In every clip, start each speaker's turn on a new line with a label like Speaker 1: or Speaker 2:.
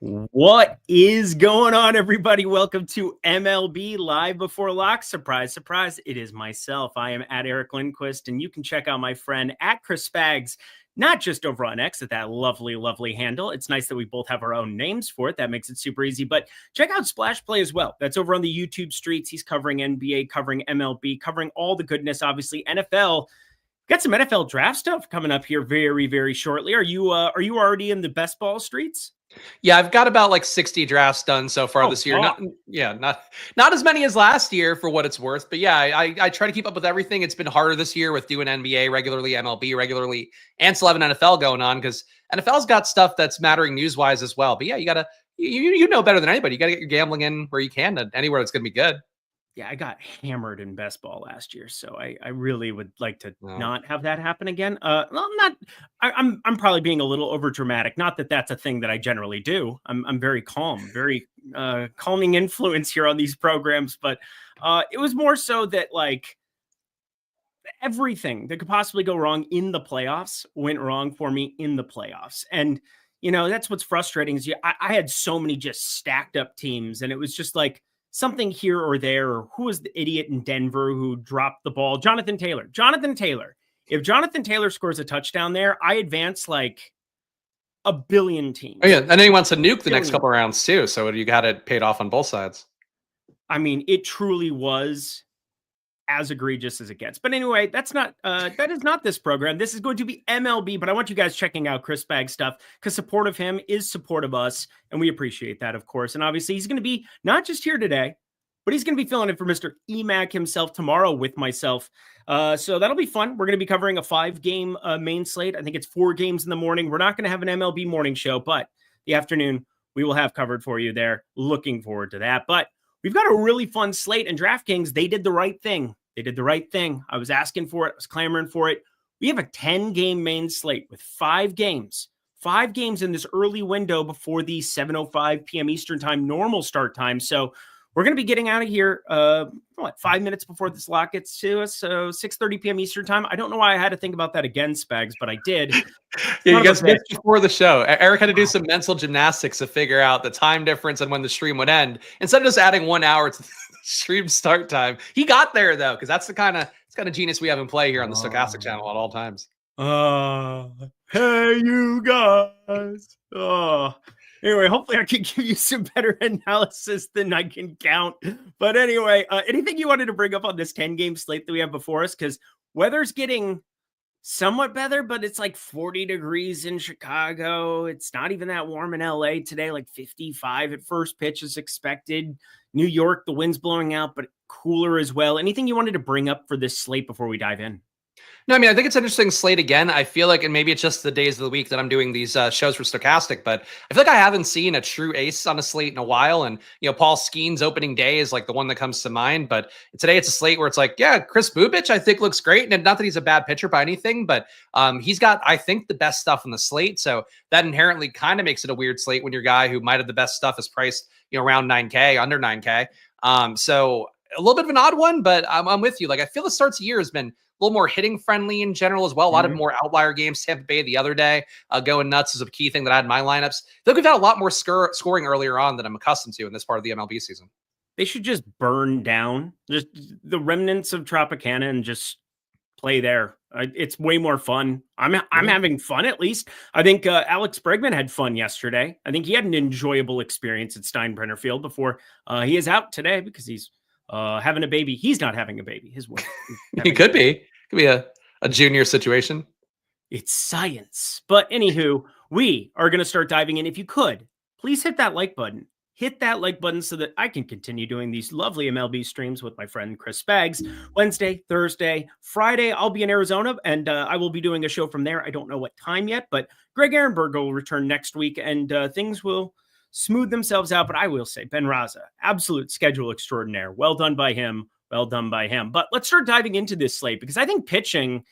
Speaker 1: What is going on, everybody? Welcome to MLB Live Before Lock. Surprise, surprise. It is myself. I am at Eric Lindquist, and you can check out my friend at Chris Spags, not just over on X at that lovely, lovely handle. It's nice that we both have our own names for it. That makes it super easy. But check out Splash Play as well. That's over on the YouTube streets. He's covering NBA, covering MLB, covering all the goodness, obviously. NFL. Got some NFL draft stuff coming up here very, very shortly. Are you already in the best ball streets?
Speaker 2: Yeah, I've got about like 60 drafts done so far this year. Not as many as last year for what it's worth, but yeah, I try to keep up with everything. It's been harder this year with doing NBA regularly, MLB regularly, and still having NFL going on because NFL's got stuff that's mattering news-wise as well. But yeah, you know better than anybody. You got to get your gambling in where you can, anywhere that's going to be good.
Speaker 1: Yeah, I got hammered in best ball last year, so I really would like to not have that happen again. I'm probably being a little over dramatic. Not that that's a thing that I generally do. I'm very calm, very calming influence here on these programs, but it was more so that like everything that could possibly go wrong in the playoffs went wrong for me in the playoffs, and that's what's frustrating is I had so many just stacked up teams, and it was just like something here or there, or who was the idiot in Denver who dropped the ball? Jonathan Taylor. If Jonathan Taylor scores a touchdown there, I advance like a billion teams.
Speaker 2: Oh yeah, and then he wants to nuke the next couple of rounds too, so you got it paid off on both sides.
Speaker 1: I mean, it truly was as egregious as it gets. But anyway, that is not this program. This is going to be MLB, but I want you guys checking out Chris Spags stuff because support of him is support of us, and we appreciate that, of course. And obviously, he's going to be not just here today, but he's going to be filling in for Mr. EMAC himself tomorrow with myself. So that'll be fun. We're going to be covering a 5-game main slate. I think it's 4 games in the morning. We're not going to have an MLB morning show, but the afternoon we will have covered for you there. Looking forward to that. But we've got a really fun slate, and DraftKings, they did the right thing. I was asking for it. I was clamoring for it. We have a 10-game main slate with 5 games. 5 games in this early window before the 7:05 p.m. Eastern time, normal start time. So we're going to be getting out of here, 5 minutes before this lock gets to us. So 6:30 p.m. Eastern time. I don't know why I had to think about that again, Spags, but I did.
Speaker 2: Yeah, you guys missed before the show. Eric had to do some mental gymnastics to figure out the time difference and when the stream would end. Instead of just adding 1 hour to the stream start time, he got there though, because that's the kind of genius we have in play here on the Stokastic channel at all times.
Speaker 1: Hey, you guys. Anyway, hopefully I can give you some better analysis than I can count. But anyway, anything you wanted to bring up on this 10-game slate that we have before us? Because weather's getting somewhat better, but it's like 40 degrees in Chicago. It's not even that warm in LA today, like 55 at first pitch is expected. New York, the wind's blowing out, but cooler as well. Anything you wanted to bring up for this slate before we dive in?
Speaker 2: No, I mean, I think it's an interesting slate again. I feel like, and maybe it's just the days of the week that I'm doing these shows for Stokastic, but I feel like I haven't seen a true ace on a slate in a while. And, Paul Skeen's opening day is like the one that comes to mind. But today it's a slate where it's like, yeah, Chris Bubich, I think looks great. And not that he's a bad pitcher by anything, but he's got, I think, the best stuff on the slate. So that inherently kind of makes it a weird slate when your guy who might have the best stuff is priced, around 9K, under 9K. So a little bit of an odd one, but I'm with you. Like, I feel the starts of the year has been a little more hitting friendly in general as well. A lot of more outlier games. Tampa Bay the other day going nuts is a key thing that I had in my lineups. I feel like we've had a lot more scoring earlier on than I'm accustomed to in this part of the MLB season.
Speaker 1: They should just burn down just the remnants of Tropicana and just play there. It's way more fun. I'm having fun, at least. I think Alex Bregman had fun yesterday. I think he had an enjoyable experience at Steinbrenner Field before he is out today because he's having a baby. He's not having a baby. His wife.
Speaker 2: He could be. Could be a junior situation.
Speaker 1: It's science. But anywho, we are going to start diving in. If you could, please hit that like button. Hit that like button so that I can continue doing these lovely MLB streams with my friend Chris Spags. Wednesday, Thursday, Friday, I'll be in Arizona, and I will be doing a show from there. I don't know what time yet, but Greg Ehrenberg will return next week, and things will smooth themselves out. But I will say, Ben Raza, absolute schedule extraordinaire. Well done by him. Well done by him. But let's start diving into this slate because I think pitching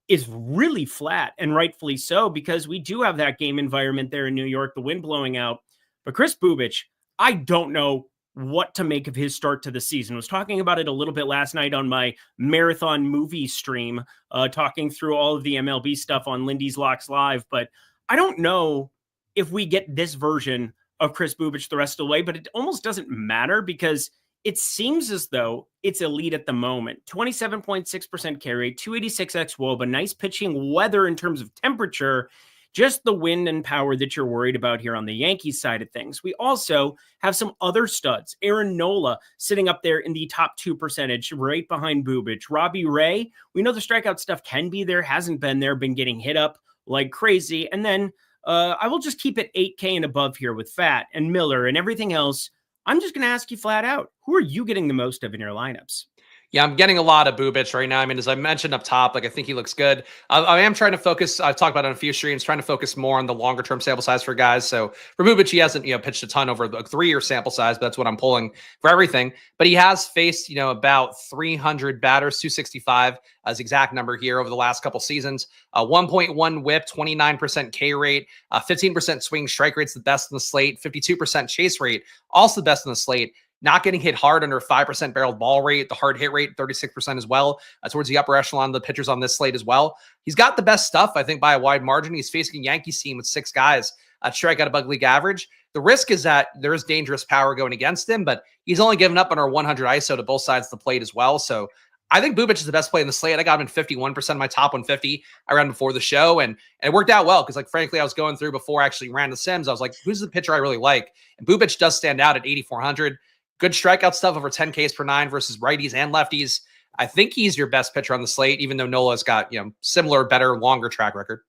Speaker 1: is really flat, and rightfully so, because we do have that game environment there in New York, the wind blowing out. But Chris Bubich, I don't know what to make of his start to the season. I was talking about it a little bit last night on my marathon movie stream, talking through all of the MLB stuff on Lindy's Locks Live, but I don't know if we get this version of Chris Bubich the rest of the way, but it almost doesn't matter because it seems as though it's elite at the moment. 27.6% carry, 286 xWOBA, nice pitching weather in terms of temperature, just the wind and power that you're worried about here on the Yankees side of things. We also have some other studs. Aaron Nola sitting up there in the top 2%, right behind Bubich. Robbie Ray, we know the strikeout stuff can be there, hasn't been there, been getting hit up like crazy. And then I will just keep it 8K and above here with Fat and Miller and everything else. I'm just going to ask you flat out, who are you getting the most of in your lineups?
Speaker 2: Yeah, I'm getting a lot of Bubich right now. I mean, as I mentioned up top, like I think he looks good. I am trying to focus. I've talked about it on a few streams, trying to focus more on the longer term sample size for guys. So for Bubich, he hasn't pitched a ton over the 3-year sample size, but that's what I'm pulling for everything. But he has faced about 300 batters, 265 as exact number here over the last couple seasons. 1.1 WHIP, 29% K rate, 15% swing strike rate's the best in the slate, 52% chase rate, also the best in the slate. Not getting hit hard under 5% barreled ball rate, the hard hit rate, 36% as well, towards the upper echelon of the pitchers on this slate as well. He's got the best stuff, I think, by a wide margin. He's facing a Yankees team with 6 guys at strike out above league average. The risk is that there is dangerous power going against him, but he's only given up under 100 ISO to both sides of the plate as well. So I think Bubich is the best play in the slate. I got him in 51% of my top 150. I ran before the show, and it worked out well because, frankly, I was going through before I actually ran the Sims. I was like, who's the pitcher I really like? And Bubich does stand out at 8,400. Good strikeout stuff over 10 Ks per 9 versus righties and lefties. I think he's your best pitcher on the slate, even though Nola's got, similar, better, longer track record.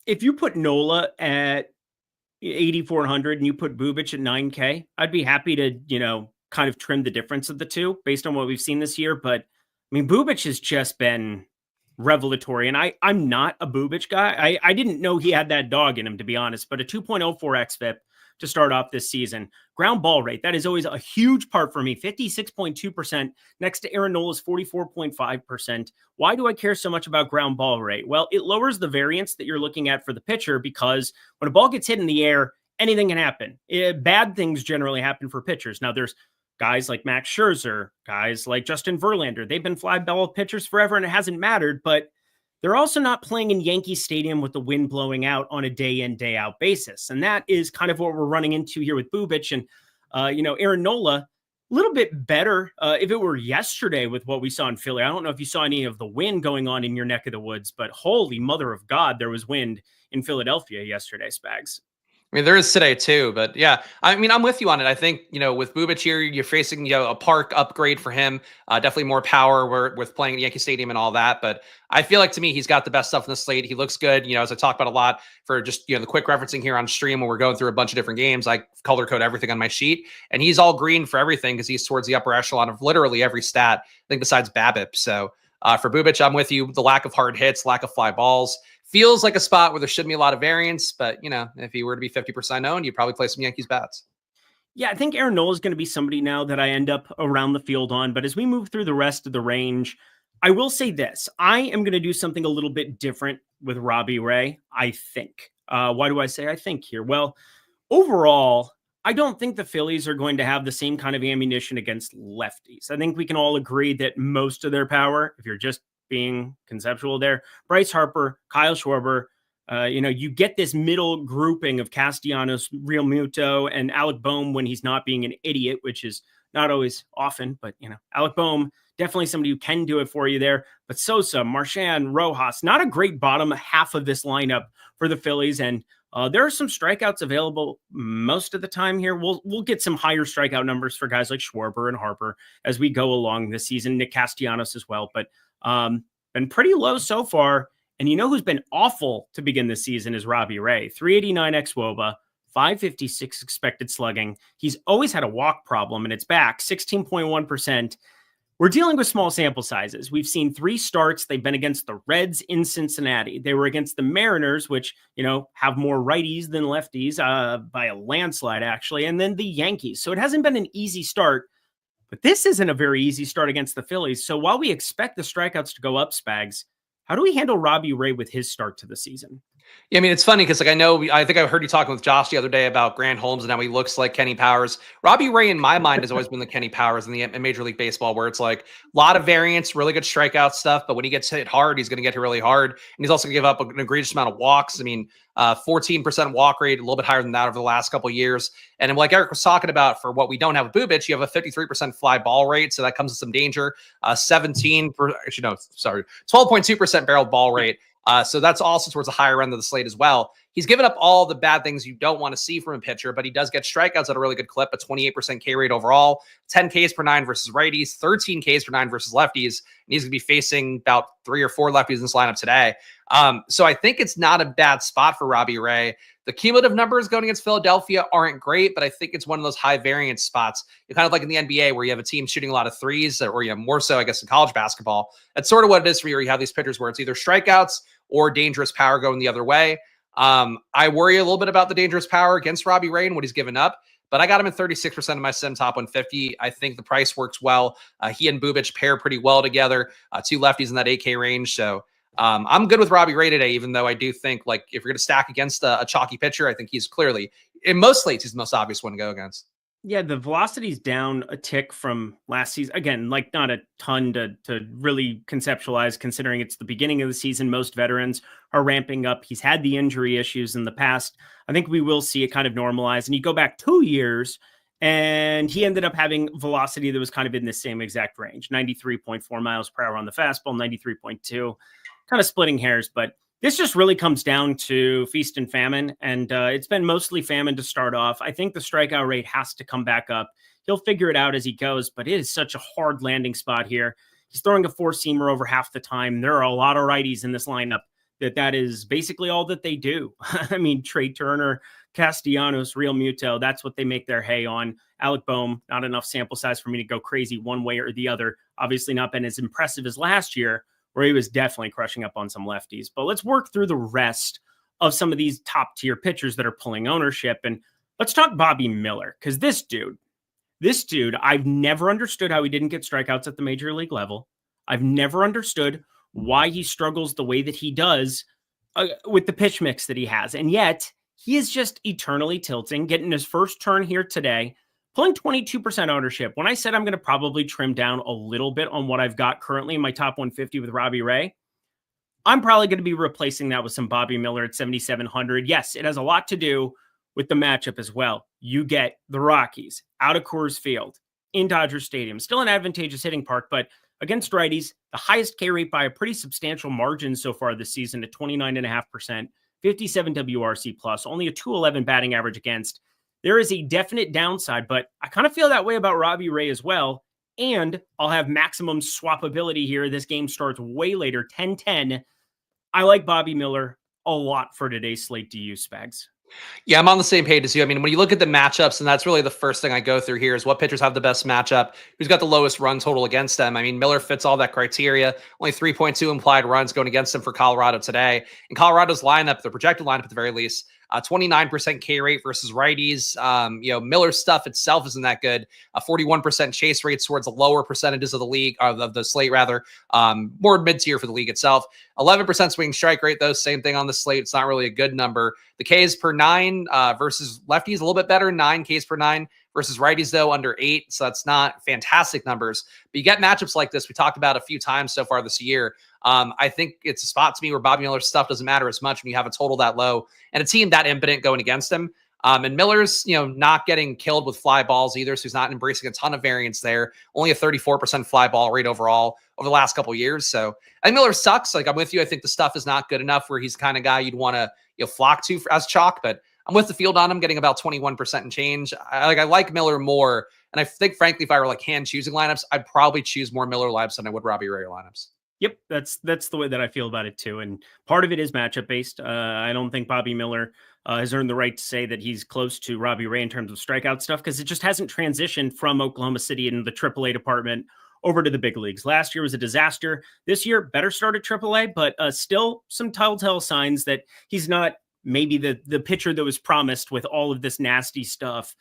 Speaker 1: If you put Nola at 8,400 and you put Bubich at 9K, I'd be happy to, kind of trim the difference of the two based on what we've seen this year. But I mean, Bubich has just been revelatory, and I'm not a Bubich guy. I didn't know he had that dog in him, to be honest, but a 2.04 xFIP to start off this season. Ground ball rate, that is always a huge part for me, 56.2% next to Aaron Nola's 44.5%. Why do I care so much about ground ball rate? Well, it lowers the variance that you're looking at for the pitcher because when a ball gets hit in the air, anything can happen. Bad things generally happen for pitchers. Now, there's guys like Max Scherzer, guys like Justin Verlander. They've been fly ball pitchers forever, and it hasn't mattered, but they're also not playing in Yankee Stadium with the wind blowing out on a day in, day out basis. And that is kind of what we're running into here with Bubich. And, Aaron Nola, a little bit better if it were yesterday with what we saw in Philly. I don't know if you saw any of the wind going on in your neck of the woods, but holy mother of God, there was wind in Philadelphia yesterday, Spags.
Speaker 2: I mean, there is today too, but yeah, I mean, I'm with you on it. I think, with Bubich here, you're facing, a park upgrade for him, definitely more power with playing at Yankee Stadium and all that. But I feel like to me, he's got the best stuff in the slate. He looks good. As I talk about a lot for just, the quick referencing here on stream when we're going through a bunch of different games, I color code everything on my sheet, and he's all green for everything because he's towards the upper echelon of literally every stat, I think, besides BABIP. So for Bubich, I'm with you. The lack of hard hits, lack of fly balls, feels like a spot where there shouldn't be a lot of variance, but if he were to be 50% owned, you'd probably play some Yankees bats.
Speaker 1: Yeah, I think Aaron Nola is going to be somebody now that I end up around the field on, but as we move through the rest of the range, I will say this. I am going to do something a little bit different with Robbie Ray, I think. Why do I say I think here? Well, overall, I don't think the Phillies are going to have the same kind of ammunition against lefties. I think we can all agree that most of their power, if you're just being conceptual there, Bryce Harper, Kyle Schwarber, you get this middle grouping of Castellanos, Real Muto, and Alec Boehm when he's not being an idiot, which is not always often, but Alec Boehm, definitely somebody who can do it for you there. But Sosa, Marchand, Rojas, not a great bottom half of this lineup for the Phillies. And there are some strikeouts available most of the time here. We'll get some higher strikeout numbers for guys like Schwarber and Harper as we go along this season, Nick Castellanos as well. But been pretty low so far. And who's been awful to begin the season is Robbie Ray. 389 xWOBA, 556 expected slugging. He's always had a walk problem, and it's back, 16.1%. We're dealing with small sample sizes. We've seen 3 starts. They've been against the Reds in Cincinnati. They were against the Mariners, which, have more righties than lefties by a landslide, actually, and then the Yankees. So it hasn't been an easy start. But this isn't a very easy start against the Phillies. So while we expect the strikeouts to go up, Spags, how do we handle Robbie Ray with his start to the season?
Speaker 2: Yeah, I mean, it's funny because I think I heard you talking with Josh the other day about Grant Holmes and how he looks like Kenny Powers. Robbie Ray, in my mind, has always been the Kenny Powers in Major League Baseball, where it's like a lot of variance, really good strikeout stuff. But when he gets hit hard, he's going to get hit really hard. And he's also going to give up an egregious amount of walks. I mean, 14% walk rate, a little bit higher than that over the last couple of years. And like Eric was talking about, for what we don't have with Bubich, you have a 53% fly ball rate, so that comes with some danger. 12.2% barreled ball rate. So that's also towards the higher end of the slate as well. He's given up all the bad things you don't want to see from a pitcher, but he does get strikeouts at a really good clip, a 28% K rate overall, 10 Ks per 9 versus righties, 13 Ks per 9 versus lefties. And he's going to be facing about 3 or 4 lefties in this lineup today. So I think it's not a bad spot for Robbie Ray. The cumulative numbers going against Philadelphia aren't great, but I think it's one of those high variance spots. You're kind of like in the NBA where you have a team shooting a lot of threes, or you have more so, I guess, in college basketball. That's sort of what it is for you, where you have these pitchers where it's either strikeouts or dangerous power going the other way. I worry a little bit about the dangerous power against Robbie Ray and what he's given up, but I got him at 36% of my sim top 150. I think the price works well. He and Bubich pair pretty well together, 2 lefties in that 8K range. So I'm good with Robbie Ray today, even though I do think, like, if you're going to stack against a chalky pitcher, I think he's clearly, in most slates, he's the most obvious one to go against.
Speaker 1: Yeah, the velocity's down a tick from last season. Again, like not a ton to really conceptualize, considering it's the beginning of the season. Most veterans are ramping up. He's had the injury issues in the past. I think we will see it kind of normalize. And you go back 2 years, and he ended up having velocity that was kind of in the same exact range, 93.4 miles per hour on the fastball, 93.2, kind of splitting hairs, but this just really comes down to feast and famine, and it's been mostly famine to start off. I think the strikeout rate has to come back up. He'll figure it out as he goes, but it is such a hard landing spot here. He's throwing a four-seamer over half the time. There are a lot of righties in this lineup that is basically all that they do. I mean, Trey Turner, Castellanos, Real Muto, that's what they make their hay on. Alec Boehm, not enough sample size for me to go crazy one way or the other. Obviously not been as impressive as last year, where he was definitely crushing up on some lefties. But let's work through the rest of some of these top tier pitchers that are pulling ownership. And let's talk Bobby Miller, because this dude, I've never understood how he didn't get strikeouts at the major league level. I've never understood why he struggles the way that he does with the pitch mix that he has. And yet he is just eternally tilting, getting his first turn here today, pulling 22% ownership. When I said I'm going to probably trim down a little bit on what I've got currently in my top 150 with Robbie Ray, I'm probably going to be replacing that with some Bobby Miller at 7,700. Yes, it has a lot to do with the matchup as well. You get the Rockies out of Coors Field in Dodger Stadium, still an advantageous hitting park, but against righties, the highest K rate by a pretty substantial margin so far this season at 29.5%, 57 WRC plus, only a 211 batting average against. There is a definite downside, but I kind of feel that way about Robbie Ray as well. And I'll have maximum swappability here. This game starts way later, 10-10. I like Bobby Miller a lot for today's slate to use, Spags.
Speaker 2: Yeah, I'm on the same page as you. I mean, when you look at the matchups, and that's really the first thing I go through here, is what pitchers have the best matchup, who's got the lowest run total against them. I mean, Miller fits all that criteria. Only 3.2 implied runs going against him for Colorado today. In Colorado's lineup, the projected lineup at the very least, 29% K rate versus righties. Miller's stuff itself isn't that good. 41% chase rates towards the lower percentages of the league, of the slate rather. More mid-tier for the league itself. 11% swing strike rate, though. Same thing on the slate. It's not really a good number. The Ks per 9 versus lefties, a little bit better. 9 Ks per 9 versus righties, though, under 8. So that's not fantastic numbers. But you get matchups like this we talked about a few times so far this year. I think it's a spot to me where Bobby Miller's stuff doesn't matter as much when you have a total that low and a team that impotent going against him. And Miller's, not getting killed with fly balls either, so he's not embracing a ton of variance there. Only a 34% fly ball rate overall over the last couple of years. So I think Miller sucks. Like, I'm with you. I think the stuff is not good enough where he's the kind of guy you'd want to flock to as chalk, but I'm with the field on him, getting about 21% and change. I like Miller more, and I think, frankly, if I were like hand choosing lineups, I'd probably choose more Miller lineups than I would Robbie Ray lineups.
Speaker 1: Yep, that's the way that I feel about it too. And part of it is matchup based. I don't think Bobby Miller has earned the right to say that he's close to Robbie Ray in terms of strikeout stuff, because it just hasn't transitioned from Oklahoma City in the AAA department over to the big leagues. Last year was a disaster. This year, better start at AAA, but still some telltale signs that he's not maybe the pitcher that was promised with all of this nasty stuff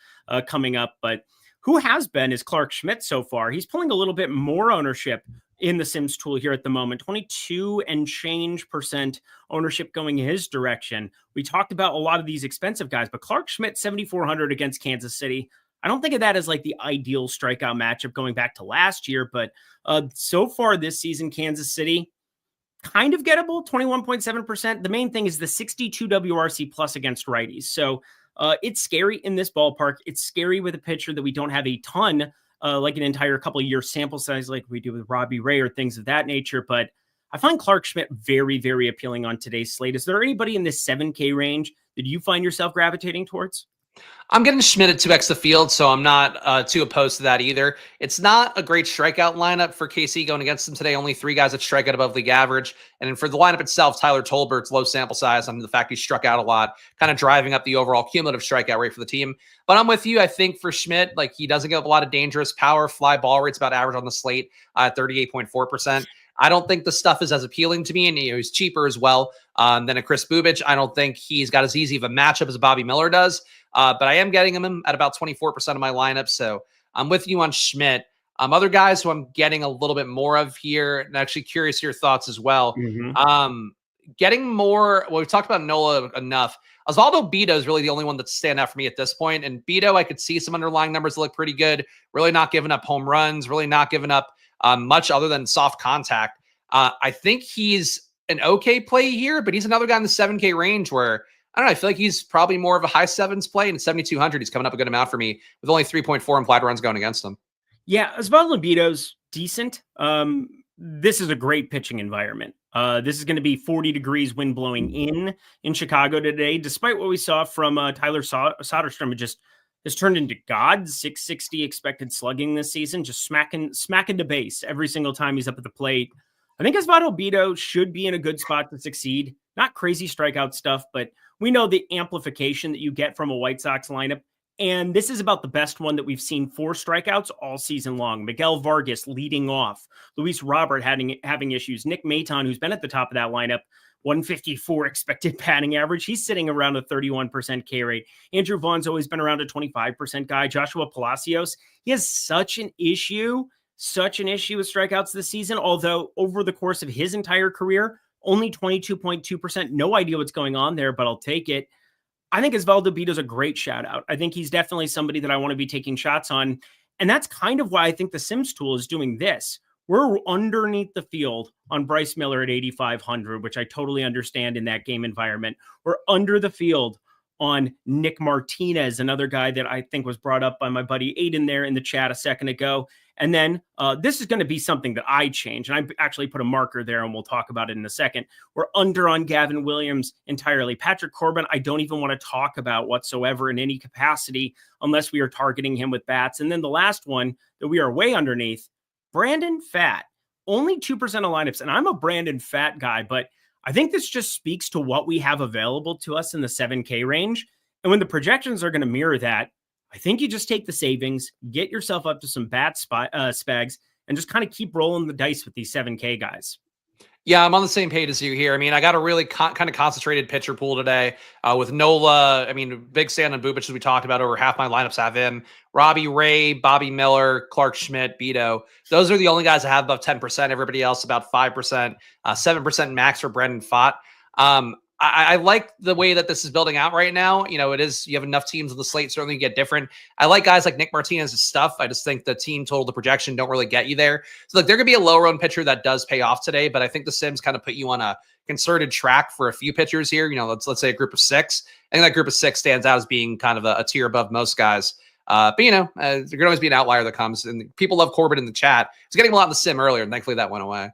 Speaker 1: coming up. But who has been is Clark Schmidt so far. He's pulling a little bit more ownership in the Sims tool here at the moment, 22 and change % ownership going in his direction. We talked about a lot of these expensive guys, but Clark Schmidt, 7,400 against Kansas City. I don't think of that as like the ideal strikeout matchup going back to last year, but so far this season, Kansas City, kind of gettable, 21.7%. The main thing is the 62 WRC plus against righties. So it's scary in this ballpark. It's scary with a pitcher that we don't have a ton, like an entire couple of years sample size like we do with Robbie Ray or things of that nature. But I find Clark Schmidt very, very appealing on today's slate. Is there anybody in this 7K range that you find yourself gravitating towards?
Speaker 2: I'm getting Schmidt at 2x the field, so I'm not too opposed to that either. It's not a great strikeout lineup for KC going against them today. Only 3 guys that strike out above league average. And then for the lineup itself, Tyler Tolbert's low sample size on the fact he struck out a lot, kind of driving up the overall cumulative strikeout rate for the team. But I'm with you. I think for Schmidt, like he doesn't give up a lot of dangerous power. Fly ball rate's about average on the slate at 38.4%. I don't think the stuff is as appealing to me, and he's cheaper as well than a Chris Bubich. I don't think he's got as easy of a matchup as Bobby Miller does, but I am getting him at about 24% of my lineup, so I'm with you on Schmidt. Other guys who I'm getting a little bit more of here, and actually curious your thoughts as well. Getting more, well, we've talked about Nola enough. Osvaldo Bido is really the only one that's stand out for me at this point, and Bido, I could see some underlying numbers that look pretty good, really not giving up home runs, really not giving up much other than soft contact. I think he's an okay play here, but he's another guy in the 7K range where, I don't know, I feel like he's probably more of a high sevens play, and at 7,200, he's coming up a good amount for me with only 3.4 implied runs going against him.
Speaker 1: Yeah, Osvaldo Bido's decent. This is a great pitching environment. This is going to be 40 degrees wind blowing in Chicago today, despite what we saw from Tyler Soderstrom. It just has turned into God. 660 expected slugging this season, just smacking the base every single time he's up at the plate. I think Osvaldo Bido should be in a good spot to succeed. Not crazy strikeout stuff, but we know the amplification that you get from a White Sox lineup. And this is about the best one that we've seen for strikeouts all season long. Miguel Vargas leading off. Luis Robert having issues. Nick Maton, who's been at the top of that lineup, 154 expected batting average. He's sitting around a 31% K rate. Andrew Vaughn's always been around a 25% guy. Joshua Palacios, he has such an issue with strikeouts this season, although over the course of his entire career, only 22.2%. No idea what's going on there, but I'll take it. I think Osvaldo Bido's a great shout out. I think he's definitely somebody that I want to be taking shots on. And that's kind of why I think the Sims tool is doing this. We're underneath the field on Bryce Miller at 8,500, which I totally understand in that game environment. We're under the field on Nick Martinez, another guy that I think was brought up by my buddy Aiden there in the chat a second ago. And then this is going to be something that I change. And I actually put a marker there, and we'll talk about it in a second. We're under on Gavin Williams entirely. Patrick Corbin, I don't even want to talk about whatsoever in any capacity unless we are targeting him with bats. And then the last one that we are way underneath, Brandon Pfaadt, only 2% of lineups. And I'm a Brandon Pfaadt guy, but I think this just speaks to what we have available to us in the 7K range. And when the projections are going to mirror that, I think you just take the savings, get yourself up to some bat spags, and just kind of keep rolling the dice with these 7K guys.
Speaker 2: Yeah, I'm on the same page as you here. I mean, I got a really kind of concentrated pitcher pool today with Nola. I mean, big stand on Bubich, as we talked about. Over half my lineups have him. Robbie Ray, Bobby Miller, Clark Schmidt, Bido. Those are the only guys that have above 10%. Everybody else about 5%, 7% max for Brandon Pfaadt. I like the way that this is building out right now. You know, you have enough teams on the slate, certainly get different. I like guys like Nick Martinez's stuff. I just think the team total, the projection don't really get you there. So look, there could be a low owned pitcher that does pay off today, but I think the Sims kind of put you on a concerted track for a few pitchers here. You know, let's say a group of 6. I think that group of 6 stands out as being kind of a tier above most guys. But you know, there can always be an outlier that comes, and people love Corbin in the chat. I was getting a lot in the sim earlier, and thankfully that went away.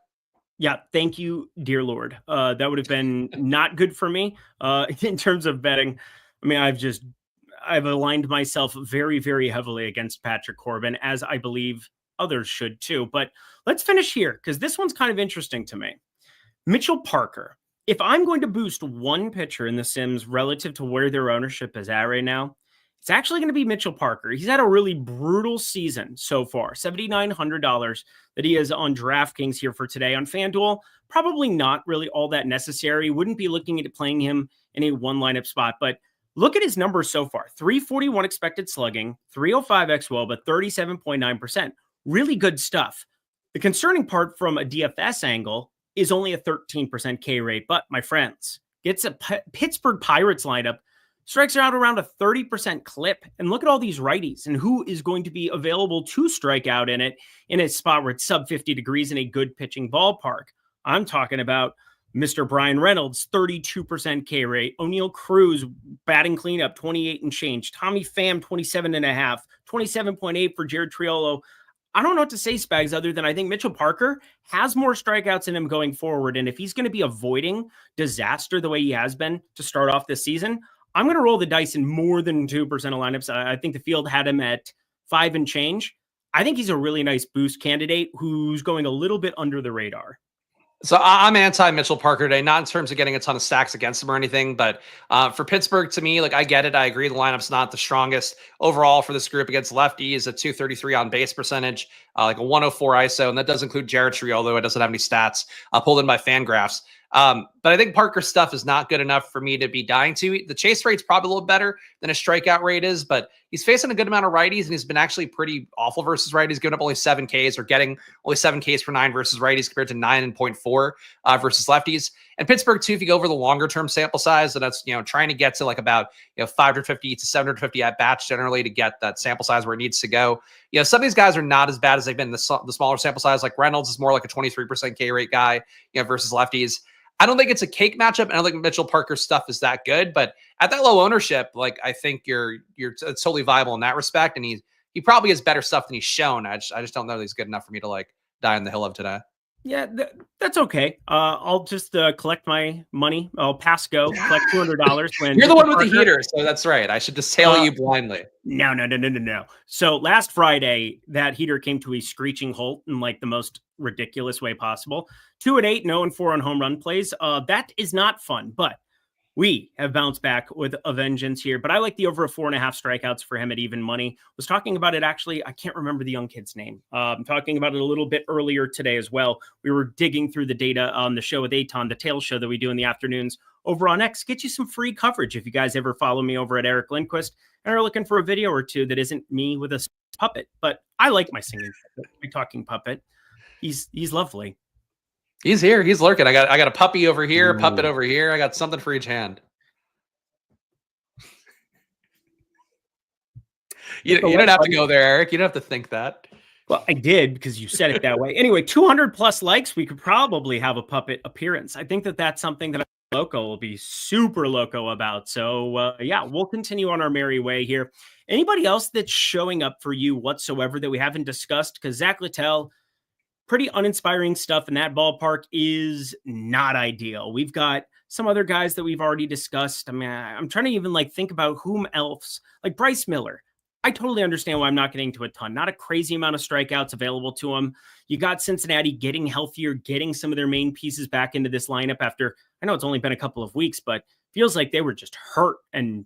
Speaker 1: Yeah, thank you, dear Lord. That would have been not good for me in terms of betting. I mean, I've aligned myself very, very heavily against Patrick Corbin, as I believe others should too. But let's finish here, because this one's kind of interesting to me. Mitchell Parker. If I'm going to boost one pitcher in the Sims relative to where their ownership is at right now, it's actually going to be Mitchell Parker. He's had a really brutal season so far. $7,900 that he is on DraftKings here for today. On FanDuel, probably not really all that necessary. Wouldn't be looking at playing him in a one lineup spot, but look at his numbers so far. 341 expected slugging, 305 XWOB, but 37.9%. Really good stuff. The concerning part from a DFS angle is only a 13% K rate, but my friends, gets a Pittsburgh Pirates lineup, strikes out around a 30% clip. And look at all these righties and who is going to be available to strike out in it in a spot where it's sub 50 degrees in a good pitching ballpark. I'm talking about Mr. Brian Reynolds, 32% K rate. O'Neal Cruz, batting cleanup, 28 and change. Tommy Pham, 27.5. 27.8 for Jared Triolo. I don't know what to say, Spags, other than I think Mitchell Parker has more strikeouts in him going forward. And if he's going to be avoiding disaster the way he has been to start off this season, I'm going to roll the dice in more than 2% of lineups. I think the field had him at 5 and change. I think he's a really nice boost candidate who's going a little bit under the radar.
Speaker 2: So I'm anti Mitchell Parker today, not in terms of getting a ton of stacks against him or anything, but for Pittsburgh, to me, like I get it. I agree. The lineup's not the strongest overall for this group against lefties, a 233 on base percentage, like a 104 ISO. And that does include Jared Tree, although it doesn't have any stats pulled in by Fangraphs. But I think Parker's stuff is not good enough for me to be dying to. The chase rate's probably a little better than his strikeout rate is, but he's facing a good amount of righties, and he's been actually pretty awful versus righties, giving up only 7 Ks or getting only 7 Ks per 9 versus righties compared to 9.4 versus lefties. And Pittsburgh, too, if you go over the longer term sample size, and that's, trying to get to like about, 550 to 750 at bats generally to get that sample size where it needs to go. Some of these guys are not as bad as they've been the smaller sample size. Like Reynolds is more like a 23% K rate guy, versus lefties. I don't think it's a cake matchup. I don't think Mitchell Parker's stuff is that good, but at that low ownership, like I think you're totally viable in that respect. And he probably has better stuff than he's shown. I just don't know that he's good enough for me to like die on the hill of today.
Speaker 1: Yeah, that's okay. I'll just collect my money. I'll pass go, collect $200 when
Speaker 2: you're the one with the heater, so that's right. I should just tail you blindly.
Speaker 1: No. So last Friday, that heater came to a screeching halt in like the most ridiculous way possible. 2-8, 0-4 on home run plays. That is not fun, but we have bounced back with a vengeance here. But I like the over 4.5 strikeouts for him at even money. Was talking about it actually. I can't remember the young kid's name. I'm talking about it a little bit earlier today as well. We were digging through the data on the show with Aton, the tail show that we do in the afternoons over on X. Get you some free coverage if you guys ever follow me over at Eric Lindquist and are looking for a video or two that isn't me with a puppet. But I like my singing puppet, my talking puppet. He's lovely.
Speaker 2: He's here. He's lurking. I got a puppy over here, a puppet over here. I got something for each hand. You don't have to go there, Eric. You don't have to think that.
Speaker 1: Well, I did because you said it that way. Anyway, 200 plus likes. We could probably have a puppet appearance. I think that's something that Loco will be super loco about. So yeah, we'll continue on our merry way here. Anybody else that's showing up for you whatsoever that we haven't discussed? Because Zach Littell, pretty uninspiring stuff in that ballpark is not ideal. We've got some other guys that we've already discussed. I mean, I'm trying to even like think about whom else, like Bryce Miller. I totally understand why I'm not getting to a ton. Not a crazy amount of strikeouts available to him. You got Cincinnati getting healthier, getting some of their main pieces back into this lineup after, I know it's only been a couple of weeks, but feels like they were just hurt and,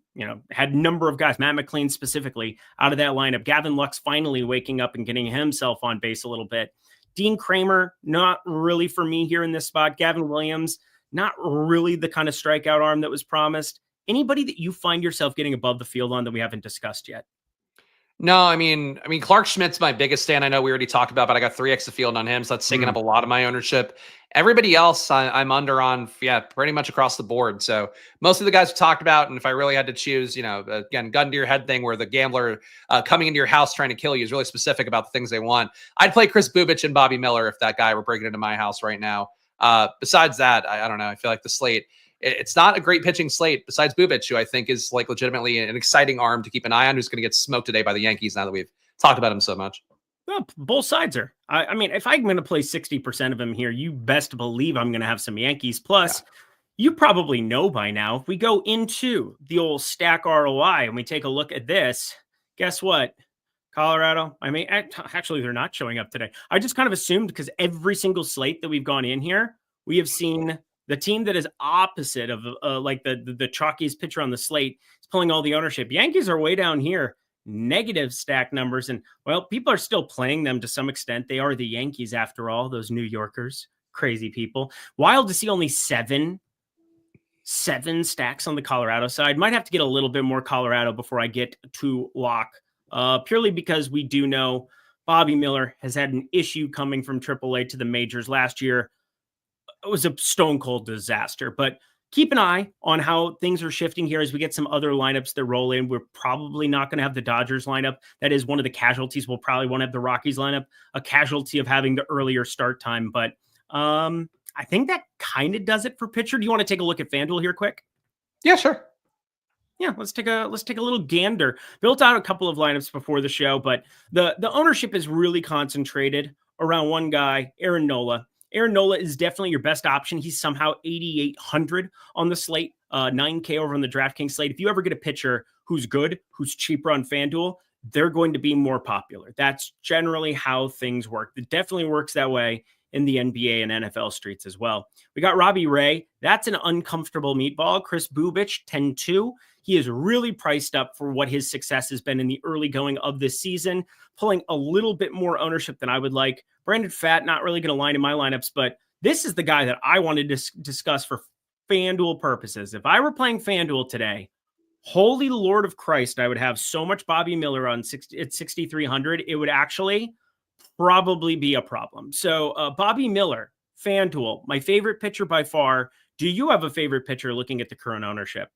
Speaker 1: had a number of guys, Matt McLean specifically, out of that lineup. Gavin Lux finally waking up and getting himself on base a little bit. Dean Kramer, not really for me here in this spot. Gavin Williams, not really the kind of strikeout arm that was promised. Anybody that you find yourself getting above the field on that we haven't discussed yet?
Speaker 2: No, I mean, Clark Schmidt's my biggest stand. I know we already talked about, but I got 3x the field on him, so that's taking up a lot of my ownership. Everybody else, I'm under on, pretty much across the board. So most of the guys we talked about, and if I really had to choose, again, gun to your head thing where the gambler coming into your house trying to kill you is really specific about the things they want. I'd play Chris Bubich and Bobby Miller if that guy were breaking into my house right now. Besides that, I don't know. I feel like the slate, it's not a great pitching slate besides Bubich, who I think is like legitimately an exciting arm to keep an eye on, who's going to get smoked today by the Yankees now that we've talked about him so much.
Speaker 1: Well, both sides are. I mean, if I'm going to play 60% of them here, you best believe I'm going to have some Yankees. Plus, you probably know by now, if we go into the old stack ROI and we take a look at this, guess what? Colorado, I mean, actually, they're not showing up today. I just kind of assumed because every single slate that we've gone in here, we have seen the team that is opposite of like the chalkiest pitcher on the slate is pulling all the ownership. Yankees are way down here, negative stack numbers. And well, people are still playing them to some extent. They are the Yankees after all, those New Yorkers, crazy people. Wild to see only seven stacks on the Colorado side. Might have to get a little bit more Colorado before I get to lock, purely because we do know Bobby Miller has had an issue coming from AAA to the majors last year. It was a stone cold disaster, but keep an eye on how things are shifting here as we get some other lineups that roll in. We're probably not going to have the Dodgers lineup. That is one of the casualties. We'll probably won't have the Rockies lineup, a casualty of having the earlier start time. But I think that kind of does it for pitcher. Do you want to take a look at FanDuel here quick?
Speaker 2: Yeah, sure.
Speaker 1: Yeah, let's take a little gander. Built out a couple of lineups before the show, but the ownership is really concentrated around one guy, Aaron Nola. Aaron Nola is definitely your best option. He's somehow 8,800 on the slate, 9K over on the DraftKings slate. If you ever get a pitcher who's good, who's cheaper on FanDuel, they're going to be more popular. That's generally how things work. It definitely works that way in the NBA and NFL streets as well. We got Robbie Ray. That's an uncomfortable meatball. Chris Bubich, 10-2. He is really priced up for what his success has been in the early going of this season, pulling a little bit more ownership than I would like. Brandon Pfaadt, not really going to line in my lineups, but this is the guy that I wanted to discuss for FanDuel purposes. If I were playing FanDuel today, holy Lord of Christ, I would have so much Bobby Miller at 6,300. It would actually probably be a problem. So Bobby Miller, FanDuel, my favorite pitcher by far. Do you have a favorite pitcher looking at the current ownership?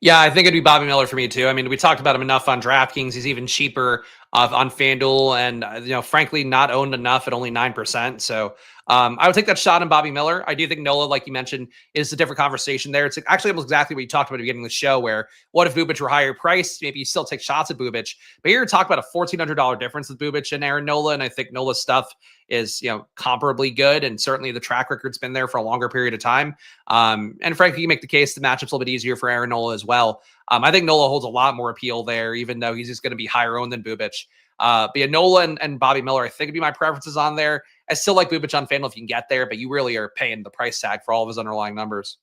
Speaker 2: Yeah, I think it'd be Bobby Miller for me too. I mean, we talked about him enough on DraftKings. He's even cheaper on FanDuel, and frankly, not owned enough at only 9%. So I would take that shot on Bobby Miller. I do think Nola, like you mentioned, is a different conversation there. It's actually almost exactly what you talked about at the beginning of the show, where what if Bubich were higher priced? Maybe you still take shots at Bubich, but here you're talking about a $1,400 difference with Bubich and Aaron Nola, and I think Nola's stuff is comparably good, and certainly the track record's been there for a longer period of time. And frankly, you make the case the matchup's a little bit easier for Aaron Nola as well. I think Nola holds a lot more appeal there, even though he's just going to be higher owned than Bubich. But yeah, Nola and Bobby Miller, I think would be my preferences on there. I still like Bubich on FanDuel if you can get there, but you really are paying the price tag for all of his underlying numbers.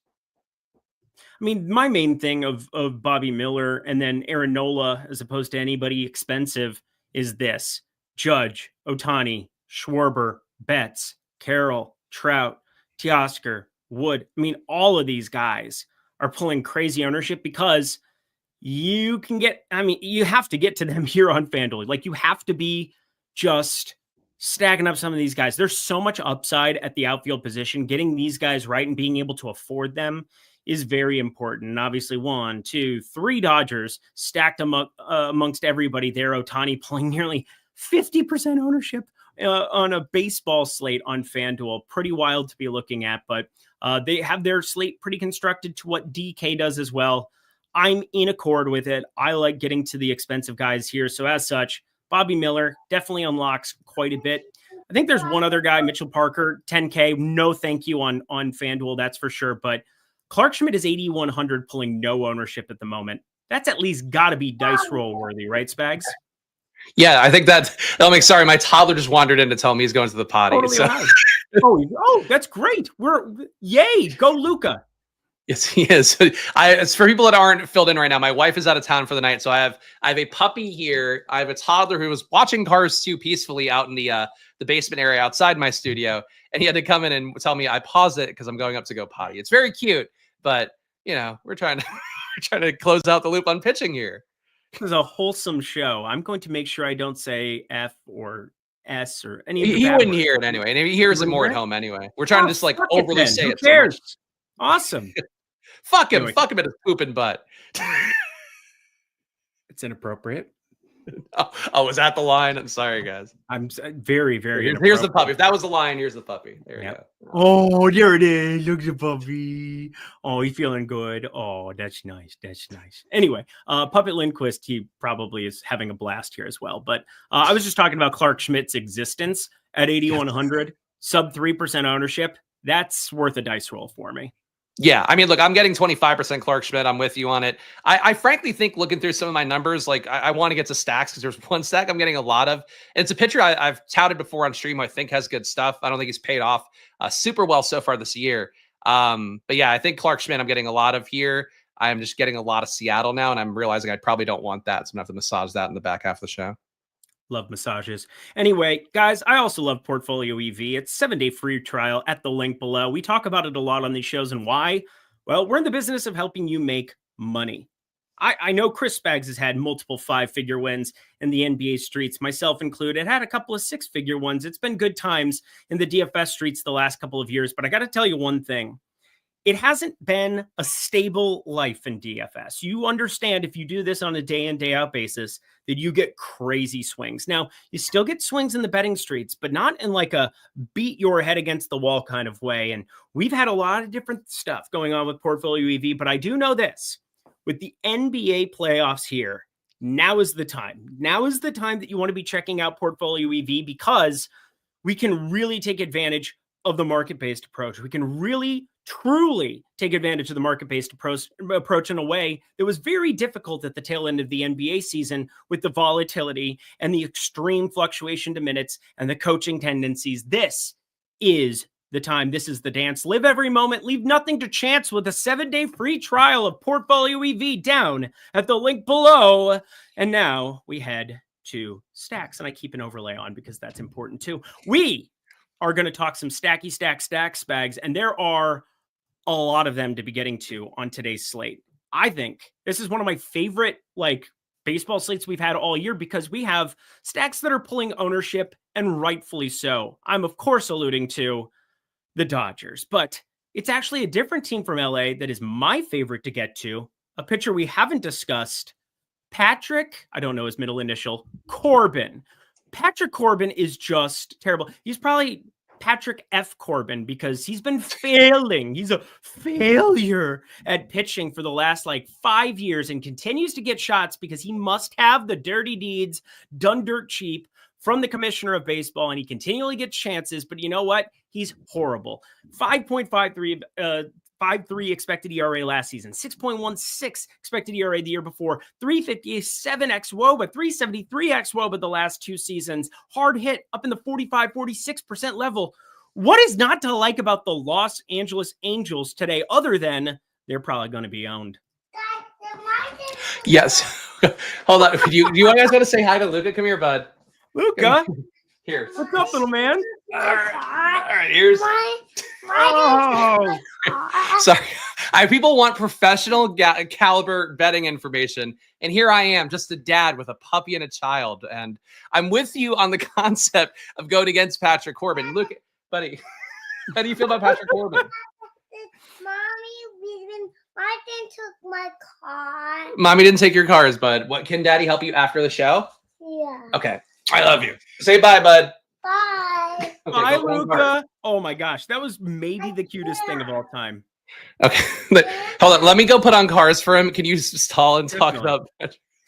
Speaker 1: I mean, my main thing of Bobby Miller and then Aaron Nola, as opposed to anybody expensive, is this: Judge, Ohtani, Schwarber, Betts, Carroll, Trout, Teoscar, Wood. I mean, all of these guys are pulling crazy ownership because you have to get to them here on FanDuel. Like, you have to be just stacking up some of these guys. There's so much upside at the outfield position. Getting these guys right and being able to afford them is very important. And obviously 1, 2, 3 Dodgers stacked amongst everybody there. Ohtani pulling nearly 50% ownership on a baseball slate on FanDuel. Pretty wild to be looking at, but they have their slate pretty constructed to what DK does as well. I'm in accord with it. I like getting to the expensive guys here. So as such, Bobby Miller definitely unlocks quite a bit. I think there's one other guy, Mitchell Parker, 10K. No thank you on FanDuel, that's for sure. But Clark Schmidt is 8,100 pulling no ownership at the moment. That's at least got to be dice roll worthy, right, Spags?
Speaker 2: Yeah, I think that'll make. Sorry, my toddler just wandered in to tell me he's going to the potty.
Speaker 1: Totally
Speaker 2: so.
Speaker 1: Oh, that's great. Yay, go Luca.
Speaker 2: Yes, he is. It's for people that aren't filled in right now. My wife is out of town for the night, so I have a puppy here. I have a toddler who was watching Cars 2 peacefully out in the basement area outside my studio, and he had to come in and tell me I paused it because I'm going up to go potty. It's very cute, but we're trying to close out the loop on pitching here.
Speaker 1: This is a wholesome show. I'm going to make sure I don't say F or S or any.
Speaker 2: He wouldn't hear it anyway, and he hears it more at home anyway. We're trying to just overly say it.
Speaker 1: Who cares? So awesome.
Speaker 2: Fuck him. Anyway. Fuck him in his pooping butt.
Speaker 1: It's inappropriate.
Speaker 2: Oh, was that the line? I'm sorry, guys.
Speaker 1: I'm very, very.
Speaker 2: Here's the puppy. If that was the line, here's the puppy. There you go.
Speaker 1: Oh, there it is. Look at the puppy. Oh, he's feeling good. Oh, that's nice. That's nice. Anyway, Puppet Lindquist, he probably is having a blast here as well. But I was just talking about Clark Schmidt's existence at 8,100, sub 3% ownership. That's worth a dice roll for me.
Speaker 2: Yeah, I mean, look, I'm getting 25% Clark Schmidt. I'm with you on it. I frankly think, looking through some of my numbers, like I want to get to stacks because there's one stack I'm getting a lot of. And it's a pitcher I've touted before on stream. I think has good stuff. I don't think he's paid off super well so far this year. But yeah, I think Clark Schmidt I'm getting a lot of here. I'm just getting a lot of Seattle now, and I'm realizing I probably don't want that. So I'm going to have to massage that in the back half of the show.
Speaker 1: Love massages. Anyway, guys, I also love Portfolio EV. It's 7-day free trial at the link below. We talk about it a lot on these shows, and why? Well, we're in the business of helping you make money. I know Chris Spags has had multiple 5-figure wins in the NBA streets, myself included, had a couple of 6-figure ones. It's been good times in the DFS streets the last couple of years, but I got to tell you one thing. it hasn't been a stable life in DFS. You understand if you do this on a day in, day out basis, that you get crazy swings. Now, you still get swings in the betting streets, but not in like a beat your head against the wall kind of way. And we've had a lot of different stuff going on with Portfolio EV, but I do know this. With the NBA playoffs here, now is the time. Now is the time that you want to be checking out Portfolio EV, because we can really take advantage of the market-based approach. We can really, truly take advantage of the market-based approach in a way that was very difficult at the tail end of the NBA season, with the volatility and the extreme fluctuation to minutes and the coaching tendencies. This is the time. This is the dance. Live every moment. Leave nothing to chance with a 7-day free trial of Portfolio EV down at the link below. And now we head to stacks, and I keep an overlay on because that's important too. We are going to talk some stacky stack spags, and there are a lot of them to be getting to on today's slate. I think this is one of my favorite baseball slates we've had all year, because we have stacks that are pulling ownership, and rightfully so. I'm of course alluding to the Dodgers, but it's actually a different team from LA that is my favorite to get to. A pitcher we haven't discussed, Patrick, I don't know his middle initial, Corbin. Patrick Corbin is just terrible. He's probably Patrick F. Corbin because he's been failing. He's a failure at pitching for the last 5 years, and continues to get shots because he must have the dirty deeds done dirt cheap from the commissioner of baseball, and he continually gets chances. But you know what? He's horrible. 5.53 expected ERA last season, 6.16 expected ERA the year before, 357 xWOBA, 373 xWOBA the last 2 seasons, hard hit up in the 45-46% level. What is not to like about the Los Angeles Angels today, other than they're probably going to be owned?
Speaker 2: Yes. Hold on. Do you guys want to say hi to Luca? Come here, bud.
Speaker 1: Luca,
Speaker 2: here.
Speaker 1: What's up, little man?
Speaker 2: All right, here's.
Speaker 1: Oh,
Speaker 2: sorry. People want professional caliber betting information, and here I am, just a dad with a puppy and a child, and I'm with you on the concept of going against Patrick Corbin. Look, buddy, how do you feel about Patrick Corbin?
Speaker 3: Mommy took my car.
Speaker 2: Mommy didn't take your cars, bud. What, can Daddy help you after the show?
Speaker 3: Yeah.
Speaker 2: Okay. I love you. Say bye, bud.
Speaker 3: Bye.
Speaker 2: Okay,
Speaker 1: hi, Luca. Oh my gosh, that was maybe the cutest thing of all time.
Speaker 2: Okay. Hold on. Let me go put on cars for him. Can you stall and talk about
Speaker 1: Yeah,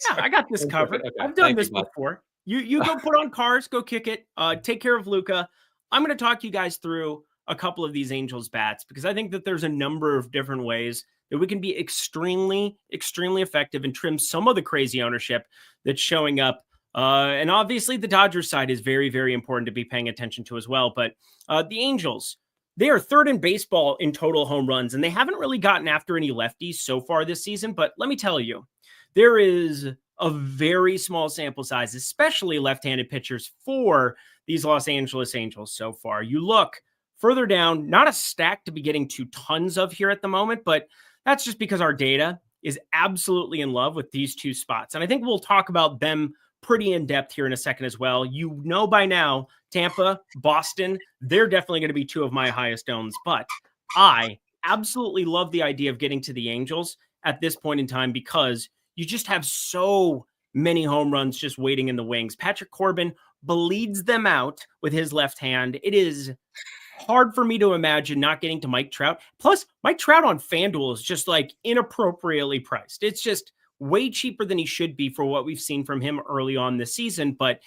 Speaker 1: I got this covered.
Speaker 2: Okay.
Speaker 1: I've done this before. You go put on cars, go kick it. Take care of Luca. I'm going to talk you guys through a couple of these Angels bats, because I think that there's a number of different ways that we can be extremely, extremely effective and trim some of the crazy ownership that's showing up. And obviously the Dodgers side is very, very important to be paying attention to as well. But the Angels, they are third in baseball in total home runs, and they haven't really gotten after any lefties so far this season. But let me tell you, there is a very small sample size, especially left-handed pitchers, for these Los Angeles Angels so far. You look further down, not a stack to be getting to tons of here at the moment, but that's just because our data is absolutely in love with these 2 spots. And I think we'll talk about them pretty in depth here in a second as well. You know by now, Tampa, Boston, they're definitely going to be 2 of my highest owns, but I absolutely love the idea of getting to the Angels at this point in time, because you just have so many home runs just waiting in the wings. Patrick Corbin bleeds them out with his left hand. It is hard for me to imagine not getting to Mike Trout. Plus, Mike Trout on FanDuel is just inappropriately priced. It's just way cheaper than he should be for what we've seen from him early on this season. But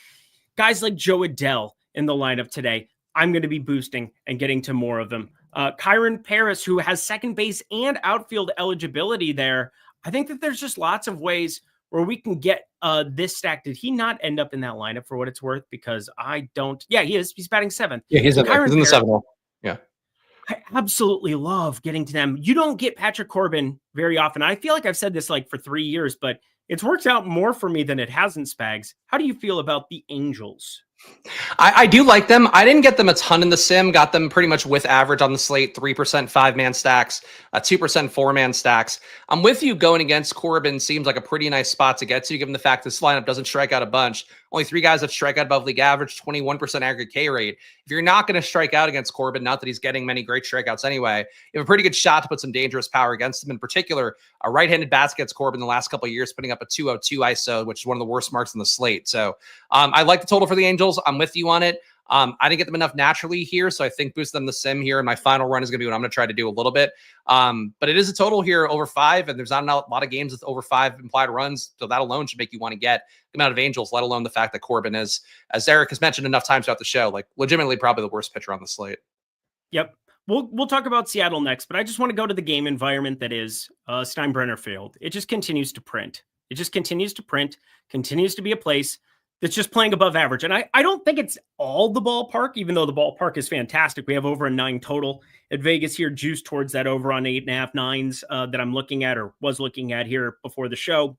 Speaker 1: guys like Joe Adell in the lineup today, I'm going to be boosting and getting to more of them. Kyron Paris, who has second base and outfield eligibility there. I think that there's just lots of ways where we can get this stack. Did he not end up in that lineup for what it's worth? Because I don't. Yeah, he is. He's batting 7th.
Speaker 2: Yeah, he's in the 7th. Yeah.
Speaker 1: I absolutely love getting to them. You don't get Patrick Corbin very often. I feel like I've said this for 3 years, but it's worked out more for me than it hasn't, Spags. How do you feel about the Angels?
Speaker 2: I do like them. I didn't get them a ton in the sim. Got them pretty much with average on the slate, 3% 5-man stacks, 2% 4-man stacks. I'm with you going against Corbin. Seems like a pretty nice spot to get to, given the fact this lineup doesn't strike out a bunch. Only 3 guys have strike out above league average, 21% aggregate K rate. If you're not going to strike out against Corbin, not that he's getting many great strikeouts anyway, you have a pretty good shot to put some dangerous power against him. In particular, a right-handed bats against Corbin the last couple of years, putting up a 202 ISO, which is one of the worst marks on the slate. So I like the total for the Angels. I'm with you on it. I didn't get them enough naturally here, so I think boost them the sim here. And my final run is going to be what I'm going to try to do a little bit. But it is a total here over 5, and there's not a lot of games with over 5 implied runs, so that alone should make you want to get the amount of Angels, let alone the fact that Corbin is, as Eric has mentioned enough times throughout the show, like legitimately probably the worst pitcher on the slate.
Speaker 1: Yep. We'll talk about Seattle next, but I just want to go to the game environment that is Steinbrenner Field. It just continues to print. It just continues to print, continues to be a place that's just playing above average. And I don't think it's all the ballpark, even though the ballpark is fantastic. We have over a 9 total at Vegas here, juiced towards that over on 8.5 9s that I'm looking at or was looking at here before the show.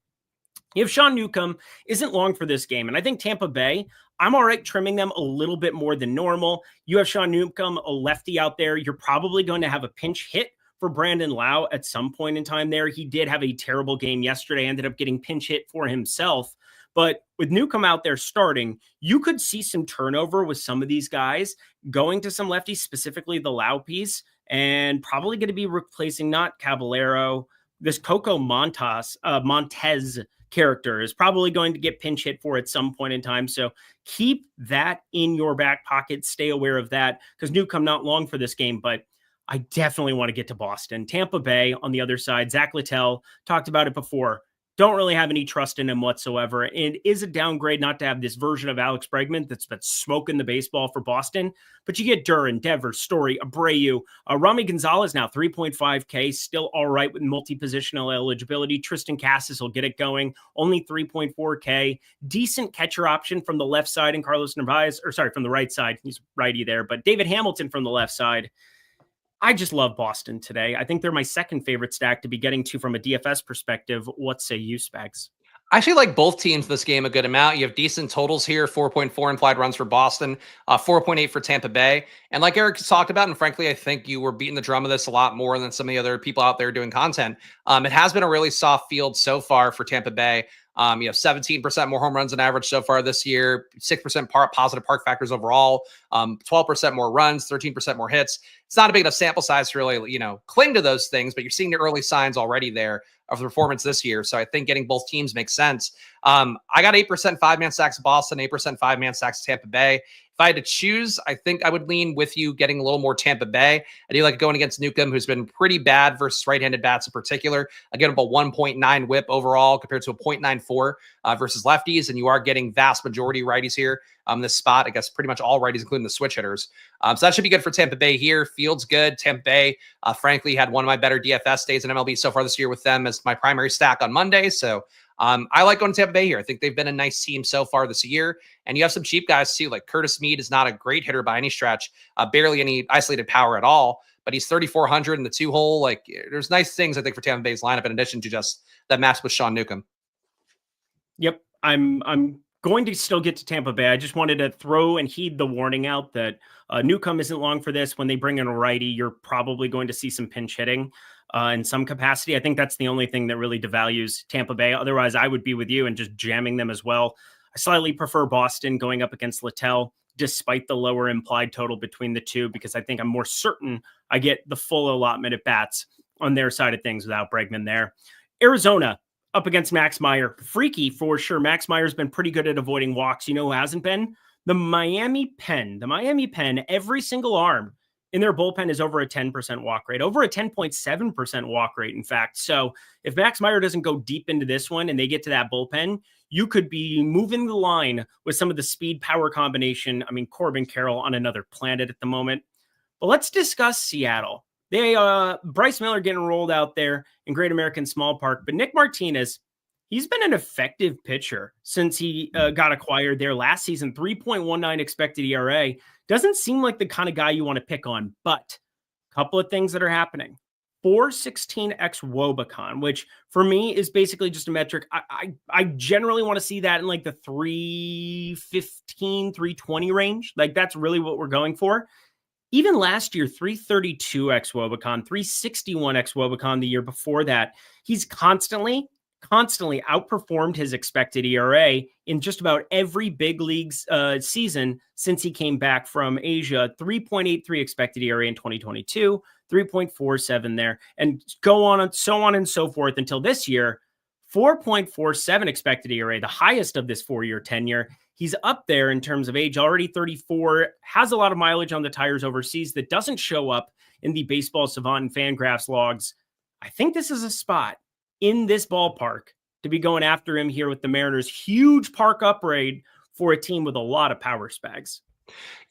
Speaker 1: If Sean Newcomb isn't long for this game, and I think Tampa Bay, I'm all right trimming them a little bit more than normal. You have Sean Newcomb, a lefty out there. You're probably going to have a pinch hit for Brandon Lau at some point in time there. He did have a terrible game yesterday, ended up getting pinch hit for himself. But with Newcomb out there starting, you could see some turnover with some of these guys going to some lefties, specifically the Lau piece, and probably going to be replacing not Caballero. This Coco Montez character is probably going to get pinch hit for at some point in time. So keep that in your back pocket. Stay aware of that because Newcomb not long for this game, but I definitely want to get to Boston. Tampa Bay on the other side. Zach Littell, talked about it before. Don't really have any trust in him whatsoever. And it is a downgrade not to have this version of Alex Bregman that's been smoking the baseball for Boston. But you get Duran, Devers, Story, Abreu. Rami Gonzalez now 3.5K, still all right with multi-positional eligibility. Tristan Cassis will get it going, only 3.4K. Decent catcher option from the left side, and Carlos Narvaez, from the right side. He's righty there. But David Hamilton from the left side. I just love Boston today. I think they're my second favorite stack to be getting to from a DFS perspective. What say you, Spags?
Speaker 2: I actually like both teams this game a good amount. You have decent totals here, 4.4 implied runs for Boston, 4.8 for Tampa Bay. And like Eric talked about, and frankly, I think you were beating the drum of this a lot more than some of the other people out there doing content. It has been a really soft field so far for Tampa Bay. You have 17% more home runs than average so far this year, 6% positive park factors overall, 12% more runs, 13% more hits. It's not a big enough sample size to really, cling to those things, but you're seeing the early signs already there of the performance this year. So I think getting both teams makes sense. I got 8% 5-man stacks Boston, 8% 5-man stacks Tampa Bay. If I had to choose, I think I would lean with you getting a little more Tampa Bay. I do like going against Newcomb, who's been pretty bad versus right-handed bats in particular. I get up a 1.9 whip overall compared to a 0.94 versus lefties, and you are getting vast majority righties here this spot. I guess pretty much all righties, including the switch hitters. So that should be good for Tampa Bay here. Field's good. Tampa Bay, frankly, had one of my better DFS days in MLB so far this year with them as my primary stack on Monday. So I like going to Tampa Bay here. I think they've been a nice team so far this year. And you have some cheap guys too, like Curtis Mead is not a great hitter by any stretch, barely any isolated power at all, but he's 3,400 in the 2-hole. Like there's nice things I think for Tampa Bay's lineup in addition to just that match with Sean Newcomb.
Speaker 1: Yep. I'm going to still get to Tampa Bay. I just wanted to throw and heed the warning out that Newcomb isn't long for this. When they bring in a righty, you're probably going to see some pinch hitting in some capacity. I think that's the only thing that really devalues Tampa Bay. Otherwise, I would be with you and just jamming them as well. I slightly prefer Boston going up against Littell, despite the lower implied total between the two, because I think I'm more certain I get the full allotment at bats on their side of things without Bregman there. Arizona up against Max Meyer. Freaky for sure. Max Meyer's been pretty good at avoiding walks. You know who hasn't been? The Miami Pen. The Miami Pen, every single arm in their bullpen is over a 10% walk rate, over a 10.7% walk rate, in fact. So if Max Meyer doesn't go deep into this one and they get to that bullpen, you could be moving the line with some of the speed power combination. I mean, Corbin Carroll on another planet at the moment. But let's discuss Seattle. Bryce Miller getting rolled out there in Great American Small Park, but Nick Martinez, he's been an effective pitcher since he got acquired there last season. 3.19 expected ERA. Doesn't seem like the kind of guy you want to pick on, but a couple of things that are happening. 416x Wobicon, which for me is basically just a metric. I generally want to see that in like the 315, 320 range. Like that's really what we're going for. Even last year, 332x Wobicon, 361x Wobicon the year before that. He's constantly outperformed his expected ERA in just about every big league's season since he came back from Asia. 3.83 expected ERA in 2022, 3.47 there, and go on and so forth until this year. 4.47 expected ERA, the highest of this 4-year tenure. He's up there in terms of age, already 34, has a lot of mileage on the tires overseas that doesn't show up in the Baseball Savant and Fangraphs logs. I think this is a spot in this ballpark to be going after him here with the Mariners. Huge park upgrade for a team with a lot of power spags.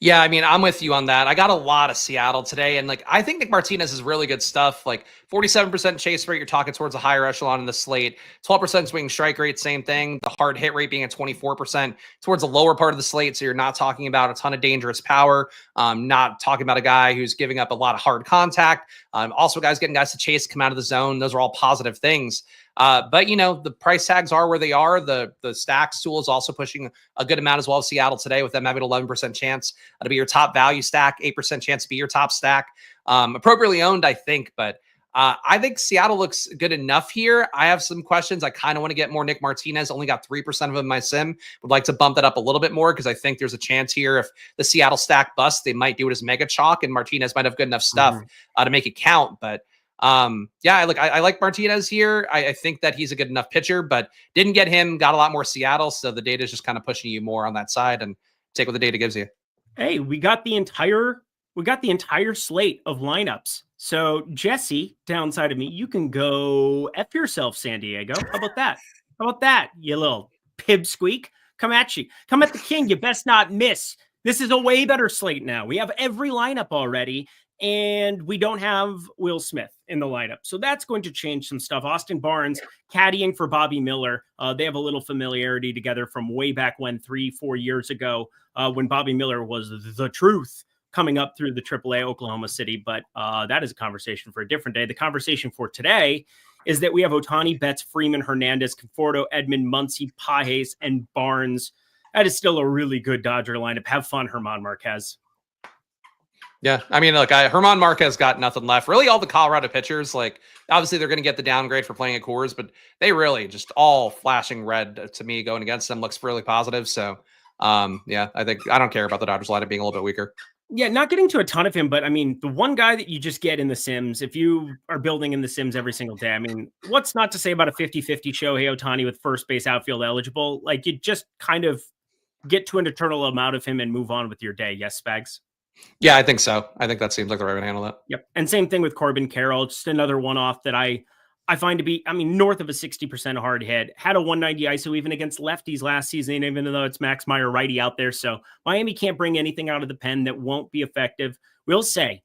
Speaker 2: Yeah, I mean, I'm with you on that. I got a lot of Seattle today, and like I think Nick Martinez is really good stuff. Like 47% chase rate, you're talking towards a higher echelon in the slate. 12% swing strike rate, same thing. The hard hit rate being at 24% towards the lower part of the slate, so you're not talking about a ton of dangerous power. Not talking about a guy who's giving up a lot of hard contact. Also, getting guys to chase, come out of the zone. Those are all positive things. But you know, the price tags are where they are. The stacks tool is also pushing a good amount as well as Seattle today, with them having an 11% chance to be your top value stack, 8% chance to be your top stack. Appropriately owned, I think, but I think Seattle looks good enough here. I have some questions. I kind of want to get more Nick Martinez. Only got 3% of him in my sim. Would like to bump that up a little bit more because I think there's a chance here if the Seattle stack busts, they might do it as mega chalk, and Martinez might have good enough stuff to make it count. But yeah, I like Martinez here. I think that he's a good enough pitcher, but didn't get him, got a lot more Seattle. So the data is just kind of pushing you more on that side, and take what the data gives you.
Speaker 1: Hey, we got the entire slate of lineups. So Jesse, downside of me, you can go F yourself, San Diego. How about that? How about that, you little pipsqueak? Come at you. Come at the king. You best not miss. This is a way better slate now. We have every lineup already, and we don't have Will Smith in the lineup. So that's going to change some stuff. Austin Barnes caddying for Bobby Miller. They have a little familiarity together from way back when, 3-4 years ago, when Bobby Miller was the truth coming up through the AAA Oklahoma City. But that is a conversation for a different day. The conversation for today is that we have Ohtani, Betts, Freeman, Hernandez, Conforto, Edman, Muncy, Pages, and Barnes. That is still a really good Dodger lineup. Have fun, Herman Marquez.
Speaker 2: Yeah, I mean, look, Herman Marquez got nothing left. Really, all the Colorado pitchers, like, obviously they're going to get the downgrade for playing at Coors, but they really just all flashing red to me going against them looks really positive. So, yeah, I don't care about the Dodgers lineup being a little bit weaker.
Speaker 1: Yeah, not getting to a ton of him, but I mean, the one guy that you just get in the Sims, if you are building in the Sims every single day, I mean, what's not to say about a 50-50 Shohei Ohtani with first base outfield eligible? Like, you just kind of get to an eternal amount of him and move on with your day. Yes, Spags?
Speaker 2: Yeah, I think so. I think that seems like the right way to handle that.
Speaker 1: Yep. And same thing with Corbin Carroll, just another one-off that I find to be, I mean, north of a 60% hard hit. Had a 190 ISO even against lefties last season, even though it's Max Meyer righty out there. So Miami can't bring anything out of the pen that won't be effective. We'll say,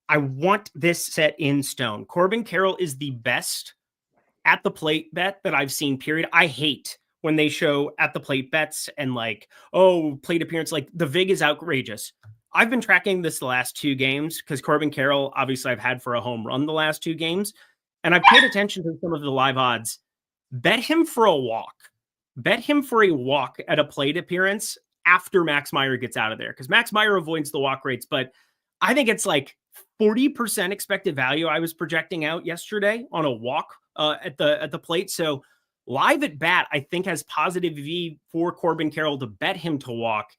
Speaker 1: I want this set in stone. Corbin Carroll is the best at the plate bet that I've seen, period. I hate when they show at the plate bets and like, oh, plate appearance, like the VIG is outrageous. I've been tracking this the last 2 games because Corbin Carroll, obviously I've had for a home run the last 2 games. And I've paid attention to some of the live odds. Bet him for a walk. Bet him for a walk at a plate appearance after Max Meyer gets out of there. Because Max Meyer avoids the walk rates, but I think it's like 40% expected value I was projecting out yesterday on a walk at the plate. So live at bat, I think has positive V for Corbin Carroll to bet him to walk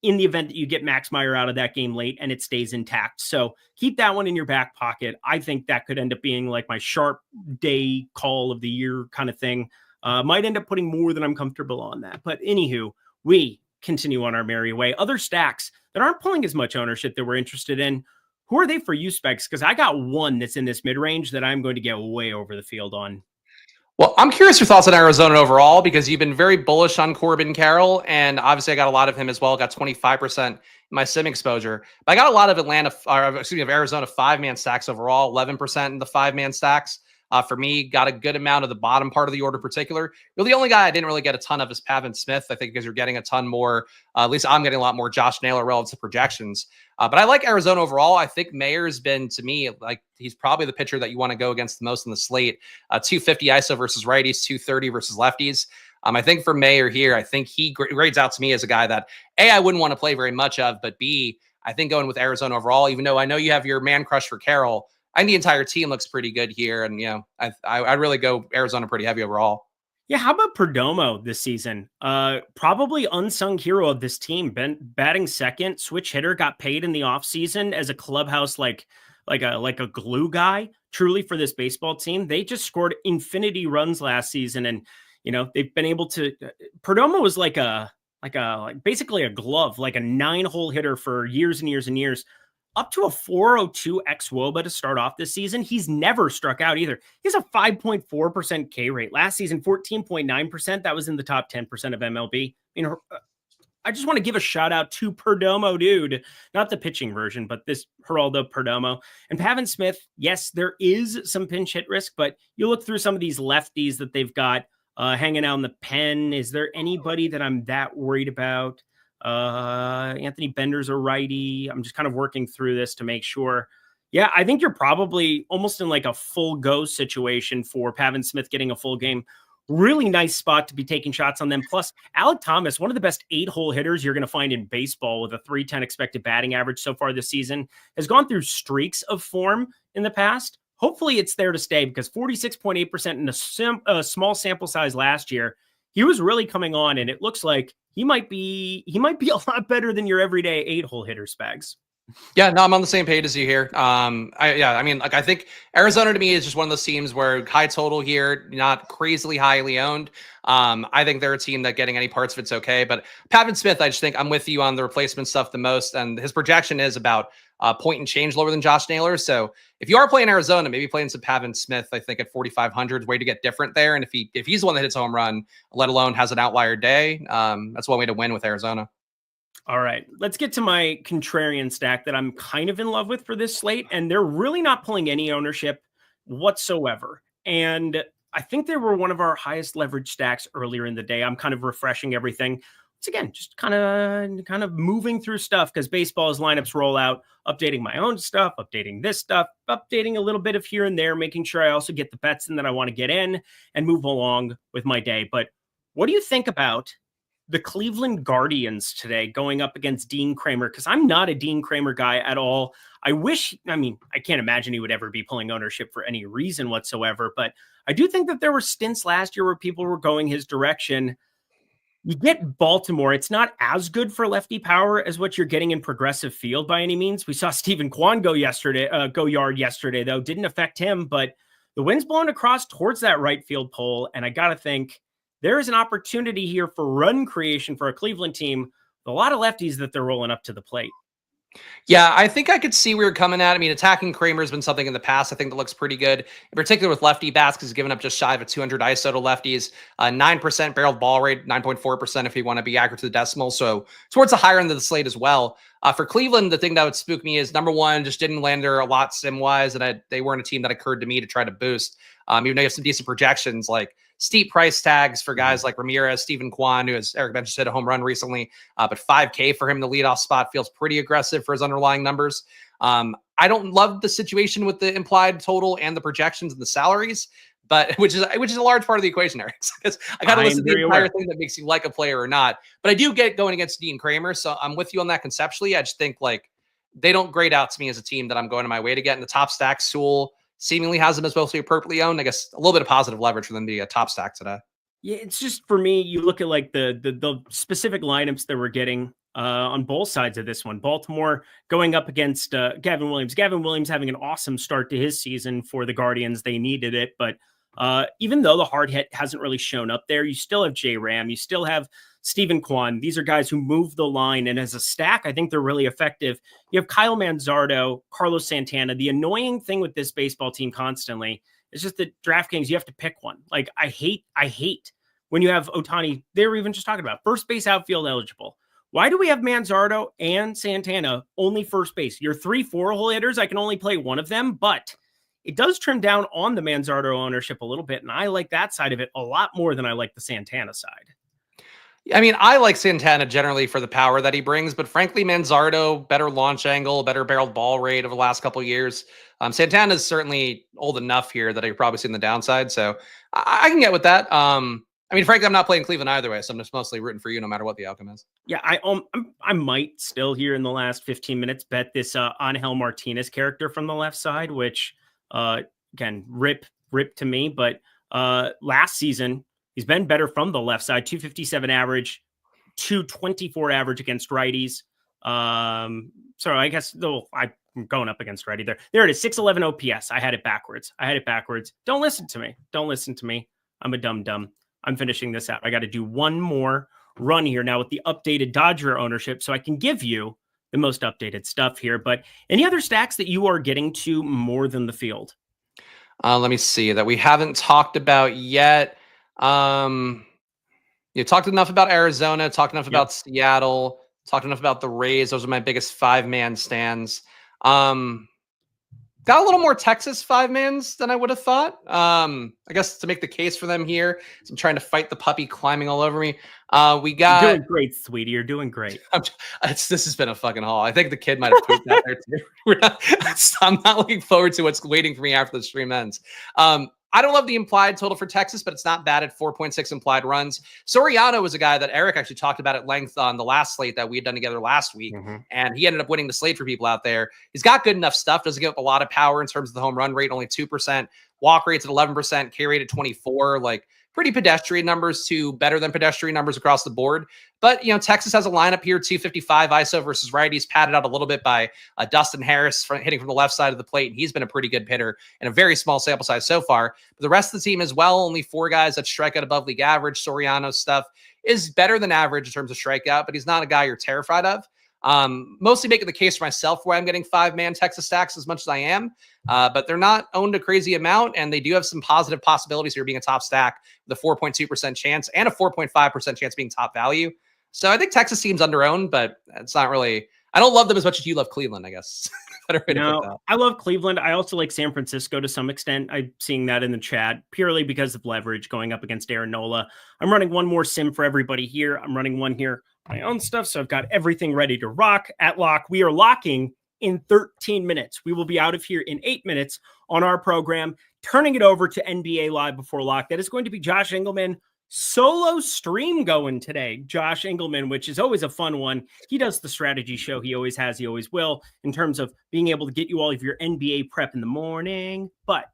Speaker 1: in the event that you get Max Meyer out of that game late and it stays intact. So keep that one in your back pocket. I think that could end up being like my sharp day call of the year kind of thing. Might end up putting more than I'm comfortable on that. But anywho, we continue on our merry way. Other stacks that aren't pulling as much ownership that we're interested in. Who are they for you, Specs? Because I got one that's in this mid-range that I'm going to get way over the field on.
Speaker 2: Well, I'm curious your thoughts on Arizona overall, because you've been very bullish on Corbin Carroll, and obviously I got a lot of him as well. Got 25% in my sim exposure. But I got a lot of Arizona 5-man stacks overall, 11% in the 5-man stacks. For me, got a good amount of the bottom part of the order in particular. Really, the only guy I didn't really get a ton of is Pavin Smith. I think because you're getting a ton more, at least I'm getting a lot more Josh Naylor relative to projections. But I like Arizona overall. I think Mayer's been, to me, like he's probably the pitcher that you want to go against the most in the slate. 250 ISO versus righties, 230 versus lefties. I think for Mayer here, I think he grades out to me as a guy that A, I wouldn't want to play very much of, but B, I think going with Arizona overall, even though I know you have your man crush for Carroll, I think the entire team looks pretty good here. And, I'd really go Arizona pretty heavy overall.
Speaker 1: Yeah, how about Perdomo this season? Probably unsung hero of this team. Been batting second, switch hitter, got paid in the offseason as a clubhouse like a glue guy, truly for this baseball team. They just scored infinity runs last season, and they've been able to. Perdomo was like basically a glove, like a 9-hole hitter for years and years and years. Up to a 402 xWOBA to start off this season. He's never struck out either. He has a 5.4% K rate. Last season, 14.9%. That was in the top 10% of MLB. I just want to give a shout out to Perdomo, dude. Not the pitching version, but this Geraldo Perdomo. And Pavin Smith, yes, there is some pinch hit risk, but you look through some of these lefties that they've got hanging out in the pen. Is there anybody that I'm that worried about? Anthony Bender's a righty. I'm just kind of working through this to make sure. Yeah, I think you're probably almost in like a full go situation for Pavin Smith getting a full game. Really nice spot to be taking shots on them. Plus, Alec Thomas, one of the best 8-hole hitters you're going to find in baseball with a 310 expected batting average so far this season, has gone through streaks of form in the past. Hopefully it's there to stay because 46.8% in a small sample size last year, he was really coming on, and it looks like he might be a lot better than your everyday 8-hole hitter, Spags.
Speaker 2: Yeah, no, I'm on the same page as you here. I think Arizona to me is just one of those teams where high total here, not crazily highly owned. I think they're a team that getting any parts of it's okay. But Pavin Smith, I just think I'm with you on the replacement stuff the most. And his projection is about point and change lower than Josh Naylor. So if you are playing Arizona, maybe playing some Pavin Smith, I think at 4,500 way to get different there. And if he's the one that hits a home run, let alone has an outlier day, that's one way to win with Arizona.
Speaker 1: All right, let's get to my contrarian stack that I'm kind of in love with for this slate. And they're really not pulling any ownership whatsoever. And I think they were one of our highest leverage stacks earlier in the day. I'm kind of refreshing everything. Once again, just kind of moving through stuff because baseball as lineups roll out, updating my own stuff, updating this stuff, updating a little bit of here and there, making sure I also get the bets in that I want to get in and move along with my day. But what do you think about the Cleveland Guardians today going up against Dean Kramer? Because I'm not a Dean Kramer guy at all. I can't imagine he would ever be pulling ownership for any reason whatsoever. But I do think that there were stints last year where people were going his direction. You get Baltimore. It's not as good for lefty power as what you're getting in Progressive Field by any means. We saw Stephen Kwan go yard yesterday, though. Didn't affect him, but the wind's blowing across towards that right field pole. And I got to think there is an opportunity here for run creation for a Cleveland team with a lot of lefties that they're rolling up to the plate.
Speaker 2: Yeah, I think I could see where you're coming at. I mean, attacking Kramer has been something in the past I think that looks pretty good, in particular with lefty bats, because he's given up just shy of a 200 ISO to lefties, 9% barreled ball rate, 9.4% if you want to be accurate to the decimal. So towards the higher end of the slate as well. For Cleveland, the thing that would spook me is, number one, just didn't land there a lot sim-wise, and they weren't a team that occurred to me to try to boost. Even though you have some decent projections, like steep price tags for guys like Ramirez, Stephen Kwan, who, as Eric mentioned, hit a home run recently, but $5K for him in the leadoff spot feels pretty aggressive for his underlying numbers. I don't love the situation with the implied total and the projections and the salaries, but which is a large part of the equation, Eric. Because I got to listen to the entire thing that makes you like a player or not. But I do get going against Dean Kramer, so I'm with you on that conceptually. I just think like they don't grade out to me as a team that I'm going to my way to get in the top stack. Sewell seemingly has them as mostly appropriately owned. I guess a little bit of positive leverage for them to be a top stack today.
Speaker 1: Yeah, it's just for me, you look at like the specific lineups that we're getting on both sides of this one. Baltimore going up against Gavin Williams. Gavin Williams having an awesome start to his season for the Guardians. They needed it, but even though the hard hit hasn't really shown up there, you still have J Ram, you still have Stephen Kwan. These are guys who move the line, and as a stack, I think they're really effective. You have Kyle Manzardo, Carlos Santana. The annoying thing with this baseball team constantly is just that DraftKings, you have to pick one. Like I hate when you have Ohtani. They were even just talking about first base outfield eligible. Why do we have Manzardo and Santana only first base? Your 3-4 hole hitters, I can only play one of them, but it does trim down on the Manzardo ownership a little bit. And I like that side of it a lot more than I like the Santana side.
Speaker 2: I mean, I like Santana generally for the power that he brings, but frankly, Manzardo, better launch angle, better barreled ball rate over the last couple of years. Santana is certainly old enough here that I've probably seen the downside, so I can get with that. I mean, frankly, I'm not playing Cleveland either way, so I'm just mostly rooting for you no matter what the outcome is.
Speaker 1: Yeah, I might still here in the last 15 minutes bet this Angel Martinez character from the left side, which again, rip to me, but last season, he's been better from the left side, 257 average, 224 average against righties. So I guess though I'm going up against righty there. There it is, 611 OPS. I had it backwards. Don't listen to me. I'm a dumb. I'm finishing this out. I got to do one more run here now with the updated Dodger ownership so I can give you the most updated stuff here. But any other stacks that you are getting to more than the field?
Speaker 2: Let me see that we haven't talked about yet. You talked enough about Arizona, talked enough about Seattle, talked enough about the Rays. Those are my biggest 5-man stands. Got a little more Texas 5-mans than I would have thought. I guess to make the case for them here, so I'm trying to fight the puppy climbing all over me. We got
Speaker 1: You're doing great, sweetie. You're doing great.
Speaker 2: This has been a fucking haul. I think the kid might have pooped out there too. I'm not looking forward to what's waiting for me after the stream ends. I don't love the implied total for Texas, but it's not bad at 4.6 implied runs. Soriano was a guy that Eric actually talked about at length on the last slate that we had done together last week. And he ended up winning the slate for people out there. He's got good enough stuff. Doesn't give up a lot of power in terms of the home run rate, only 2%. Walk rate's at 11%, K rate at 24%. Like pretty pedestrian numbers to better than pedestrian numbers across the board. But, you know, Texas has a lineup here, 255 ISO versus righties, padded out a little bit by Dustin Harris hitting from the left side of the plate. And he's been a pretty good hitter in a very small sample size so far. But the rest of the team as well, only 4 guys that strike out above league average. Soriano's stuff is better than average in terms of strikeout, but he's not a guy you're terrified of. Mostly making the case for myself where I'm getting 5-man Texas stacks as much as I am, but they're not owned a crazy amount, and they do have some positive possibilities here being a top stack with a 4.2% chance and a 4.5% chance being top value. So I think Texas seems under-owned, but it's not really. I don't love them as much as you love Cleveland, I guess.
Speaker 1: No, I love Cleveland. I also like San Francisco to some extent. I'm seeing that in the chat purely because of leverage going up against Aaron Nola. I'm running one more sim for everybody here. I'm running one here, my own stuff. So I've got everything ready to rock at lock. We are locking in 13 minutes. We will be out of here in 8 minutes on our program, turning it over to NBA Live before lock. That is going to be Josh Engelman. Solo stream going today, Josh Engelman, which is always a fun one. He does the strategy show. He always has, he always will, in terms of being able to get you all of your NBA prep in the morning. But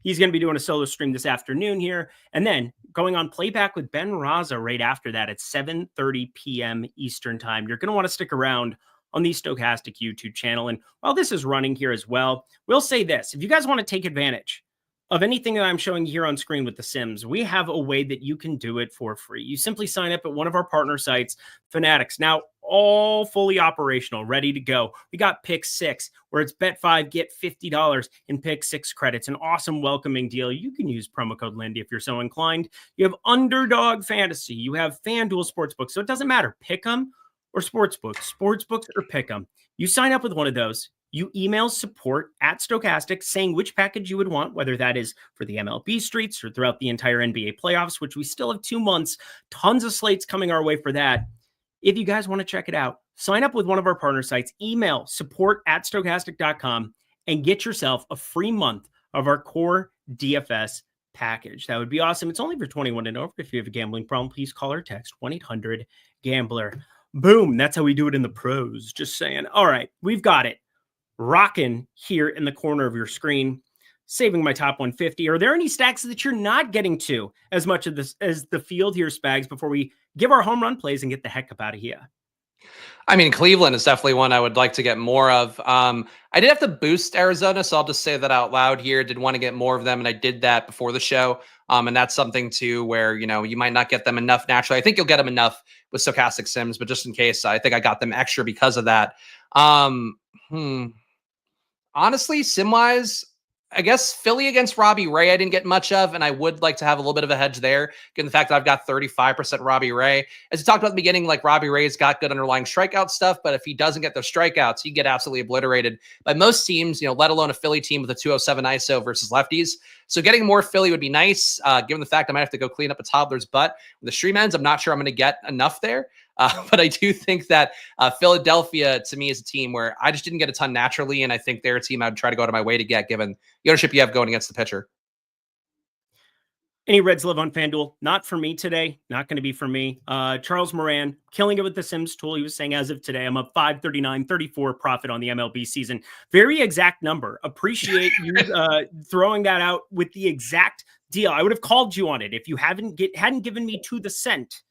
Speaker 1: he's going to be doing a solo stream this afternoon here. And then going on playback with Ben Raza right after that at 7:30 p.m. Eastern time. You're going to want to stick around on the Stokastic YouTube channel. And while this is running here as well, we'll say this. If you guys want to take advantage of anything that I'm showing here on screen with the Sims, we have a way that you can do it for free. You simply sign up at one of our partner sites, Fanatics. Now, all fully operational, ready to go. We got Pick 6, where it's bet 5, get $50 in Pick 6 credits. An awesome welcoming deal. You can use promo code Lindy if you're so inclined. You have Underdog Fantasy. You have FanDuel Sportsbook. So it doesn't matter. Pick 'em or Sportsbook. Sportsbooks or Pick 'em. You sign up with one of those. You email support at Stokastic saying which package you would want, whether that is for the MLB streets or throughout the entire NBA playoffs, which we still have 2 months, tons of slates coming our way for that. If you guys want to check it out, sign up with one of our partner sites, email support at stokastic.com and get yourself a free month of our core DFS package. That would be awesome. It's only for 21 and over. If you have a gambling problem, please call or text 1-800-GAMBLER. Boom. That's how we do it in the pros. Just saying. All right, we've got it. Rocking here in the corner of your screen, saving my top 150. Are there any stacks that you're not getting to as much of this as the field here, Spags, before we give our home run plays and get the heck up out of here?
Speaker 2: I mean, Cleveland is definitely one I would like to get more of. I did have to boost Arizona, so I'll just say that out loud here. Did want to get more of them, and I did that before the show. And that's something too where, you know, you might not get them enough naturally. I think you'll get them enough with Stokastic Sims, but just in case, I think I got them extra because of that. Honestly, sim-wise, I guess Philly against Robbie Ray, I didn't get much of, and I would like to have a little bit of a hedge there, given the fact that I've got 35% Robbie Ray. As we talked about at the beginning, like Robbie Ray's got good underlying strikeout stuff, but if he doesn't get those strikeouts, he get absolutely obliterated by most teams, let alone a Philly team with a 207 ISO versus lefties. So getting more Philly would be nice, given the fact I might have to go clean up a toddler's butt. With the stream ends, I'm not sure I'm going to get enough there. But I do think that Philadelphia, to me, is a team where I just didn't get a ton naturally, and I think they're a team I'd try to go out of my way to get, given the ownership you have going against the pitcher.
Speaker 1: Any Reds live on FanDuel? Not for me today. Not going to be for me. Charles Moran, killing it with the Sims tool. He was saying as of today, I'm up 539.34 profit on the MLB season. Very exact number. Appreciate you throwing that out with the exact deal. I would have called you on it if you hadn't given me to the cent.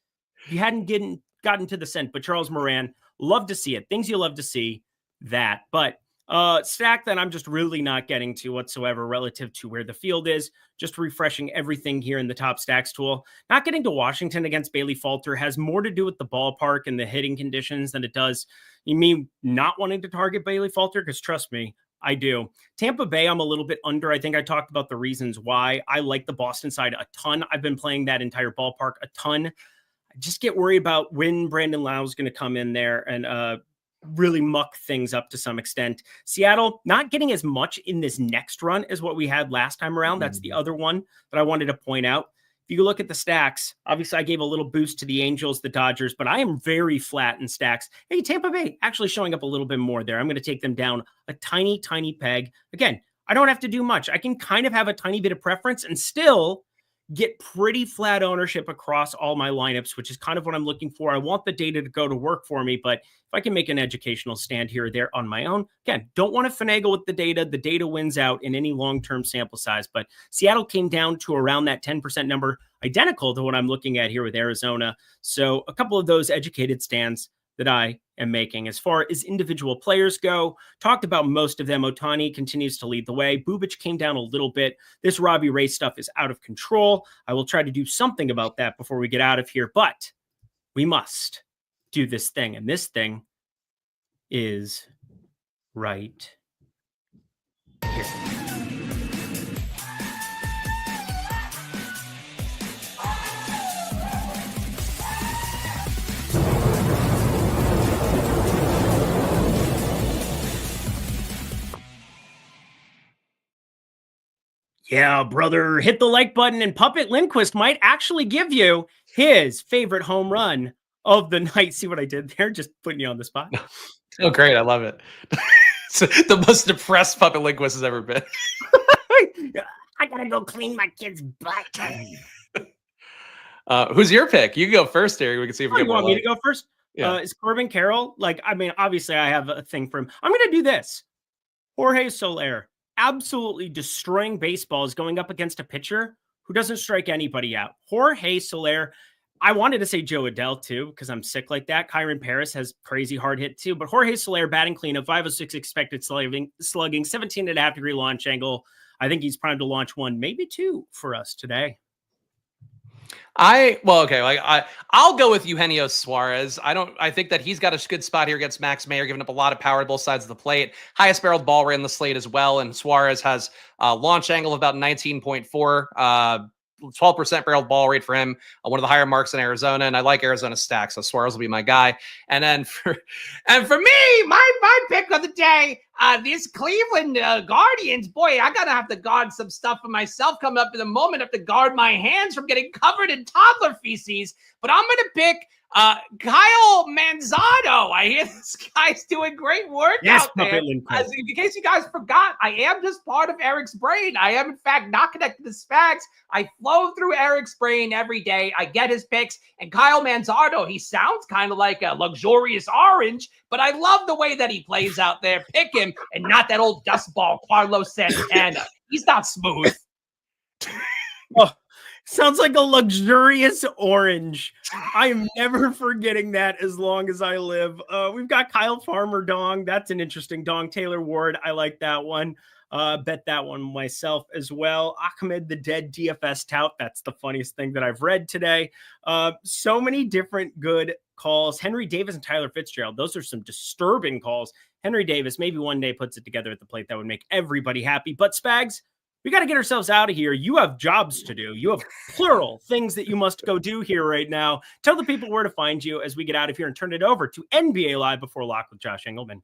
Speaker 1: If you hadn't gotten to the cent. But Charles Moran, love to see it. Things you love to see that. But stack that I'm just really not getting to whatsoever relative to where the field is. Just refreshing everything here in the top stacks tool. Not getting to Washington against Bailey Falter has more to do with the ballpark and the hitting conditions than it does you mean not wanting to target Bailey Falter, because trust me, I do. Tampa Bay, I'm a little bit under. I think I talked about the reasons why. I like the Boston side a ton. I've been playing that entire ballpark a ton. I just get worried about when Brandon Lau is going to come in there and really muck things up to some extent. Seattle, not getting as much in this next run as what we had last time around. That's the other one that I wanted to point out. If you look at the stacks, obviously I gave a little boost to the Angels, the Dodgers, but I am very flat in stacks. Hey, Tampa Bay actually showing up a little bit more there. I'm going to take them down a tiny, tiny peg. Again, I don't have to do much. I can kind of have a tiny bit of preference and still get pretty flat ownership across all my lineups, which is kind of what I'm looking for. I want the data to go to work for me, but if I can make an educational stand here or there on my own, again, don't want to finagle with the data wins out in any long-term sample size, but Seattle came down to around that 10% number, identical to what I'm looking at here with Arizona. So a couple of those educated stands that I am making. As far as individual players go, talked about most of them. Ohtani continues to lead the way. Bubich came down a little bit. This Robbie Ray stuff is out of control. I will try to do something about that before we get out of here, but we must do this thing. And this thing is right here. Yeah, brother, hit the like button, and Puppet Lindquist might actually give you his favorite home run of the night. See what I did there? Just putting you on the spot.
Speaker 2: Oh, great. I love it. It's the most depressed Puppet Lindquist has ever been.
Speaker 3: I gotta go clean my kid's butt.
Speaker 2: Who's your pick? You can go first here. We can see if we
Speaker 1: You
Speaker 2: get
Speaker 1: want
Speaker 2: more
Speaker 1: me to go first?
Speaker 2: Yeah.
Speaker 1: Is Corbin Carroll? Obviously I have a thing for him. I'm going to do this. Jorge Soler, absolutely destroying baseballs going up against a pitcher who doesn't strike anybody out. Jorge Soler, I wanted to say Joe Adele too, because I'm sick like that. Kyron Paris has crazy hard hit too, but Jorge Soler batting cleanup, 506 expected slugging, 17.5 degree launch angle. I think he's primed to launch one, maybe two for us today.
Speaker 2: I'll go with Eugenio Suarez. I think that he's got a good spot here against Max Mayer, giving up a lot of power to both sides of the plate. Highest barreled ball rate in the slate as well. And Suarez has a launch angle of about 19.4, 12% barreled ball rate for him, one of the higher marks in Arizona. And I like Arizona stack, so Suarez will be my guy. And then for me, my pick of the day, these Cleveland Guardians, boy, I gotta have to guard some stuff for myself coming up in the moment. I have to guard my hands from getting covered in toddler feces. But I'm gonna pick Kyle Manzano. I hear this guy's doing great work out there. In case you guys forgot, I am just part of Eric's brain. I am, in fact, not connected to Spags. I flow through Eric's brain every day. I get his picks. And Kyle Manzano, he sounds kind of like a luxurious orange, but I love the way that he plays out there. Pick him, and not that old dustball Carlos Santana. He's not smooth.
Speaker 1: Oh. Sounds like a luxurious orange. I am never forgetting that as long as I live. We've got Kyle Farmer dong. That's an interesting dong. Taylor Ward, I like that one. Bet that one myself as well. Ahmed the Dead DFS tout. That's the funniest thing that I've read today. So many different good calls. Henry Davis and Tyler Fitzgerald. Those are some disturbing calls. Henry Davis maybe one day puts it together at the plate. That would make everybody happy. But Spags, we got to get ourselves out of here. You have jobs to do. You have plural things that you must go do here right now. Tell the people where to find you as we get out of here and turn it over to NBA Live Before Lock with Josh Engelman.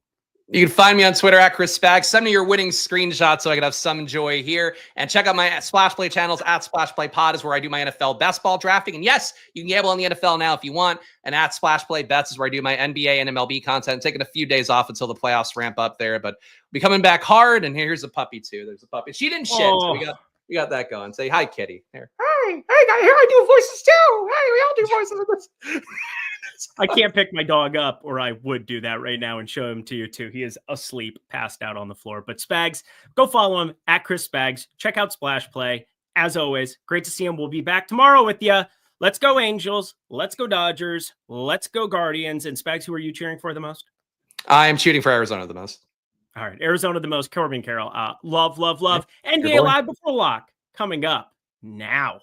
Speaker 2: You can find me on Twitter at Chris Spags. Send me your winning screenshots so I can have some joy here. And check out my Splash Play channels. At Splash Play Pod is where I do my NFL best ball drafting. And yes, you can gamble on the NFL now if you want. And at Splash Play Bets is where I do my NBA and MLB content. I'm taking a few days off until the playoffs ramp up there, but we'll be coming back hard. And here's a puppy too. There's a puppy. She didn't shit. So we got that going. Say hi, kitty. Here. Hi. Here I do voices too. Hey, we all do voices with this.
Speaker 1: I can't pick my dog up, or I would do that right now and show him to you too. He is asleep, passed out on the floor. But Spags, go follow him at Chris Spags. Check out Splash Play. As always, great to see him. We'll be back tomorrow with you. Let's go Angels. Let's go Dodgers. Let's go Guardians. And Spags, who are you cheering for the most?
Speaker 2: I am shooting for Arizona the most.
Speaker 1: All right, Arizona the most. Corbin Carroll. Love. NBA Live Before Lock coming up now.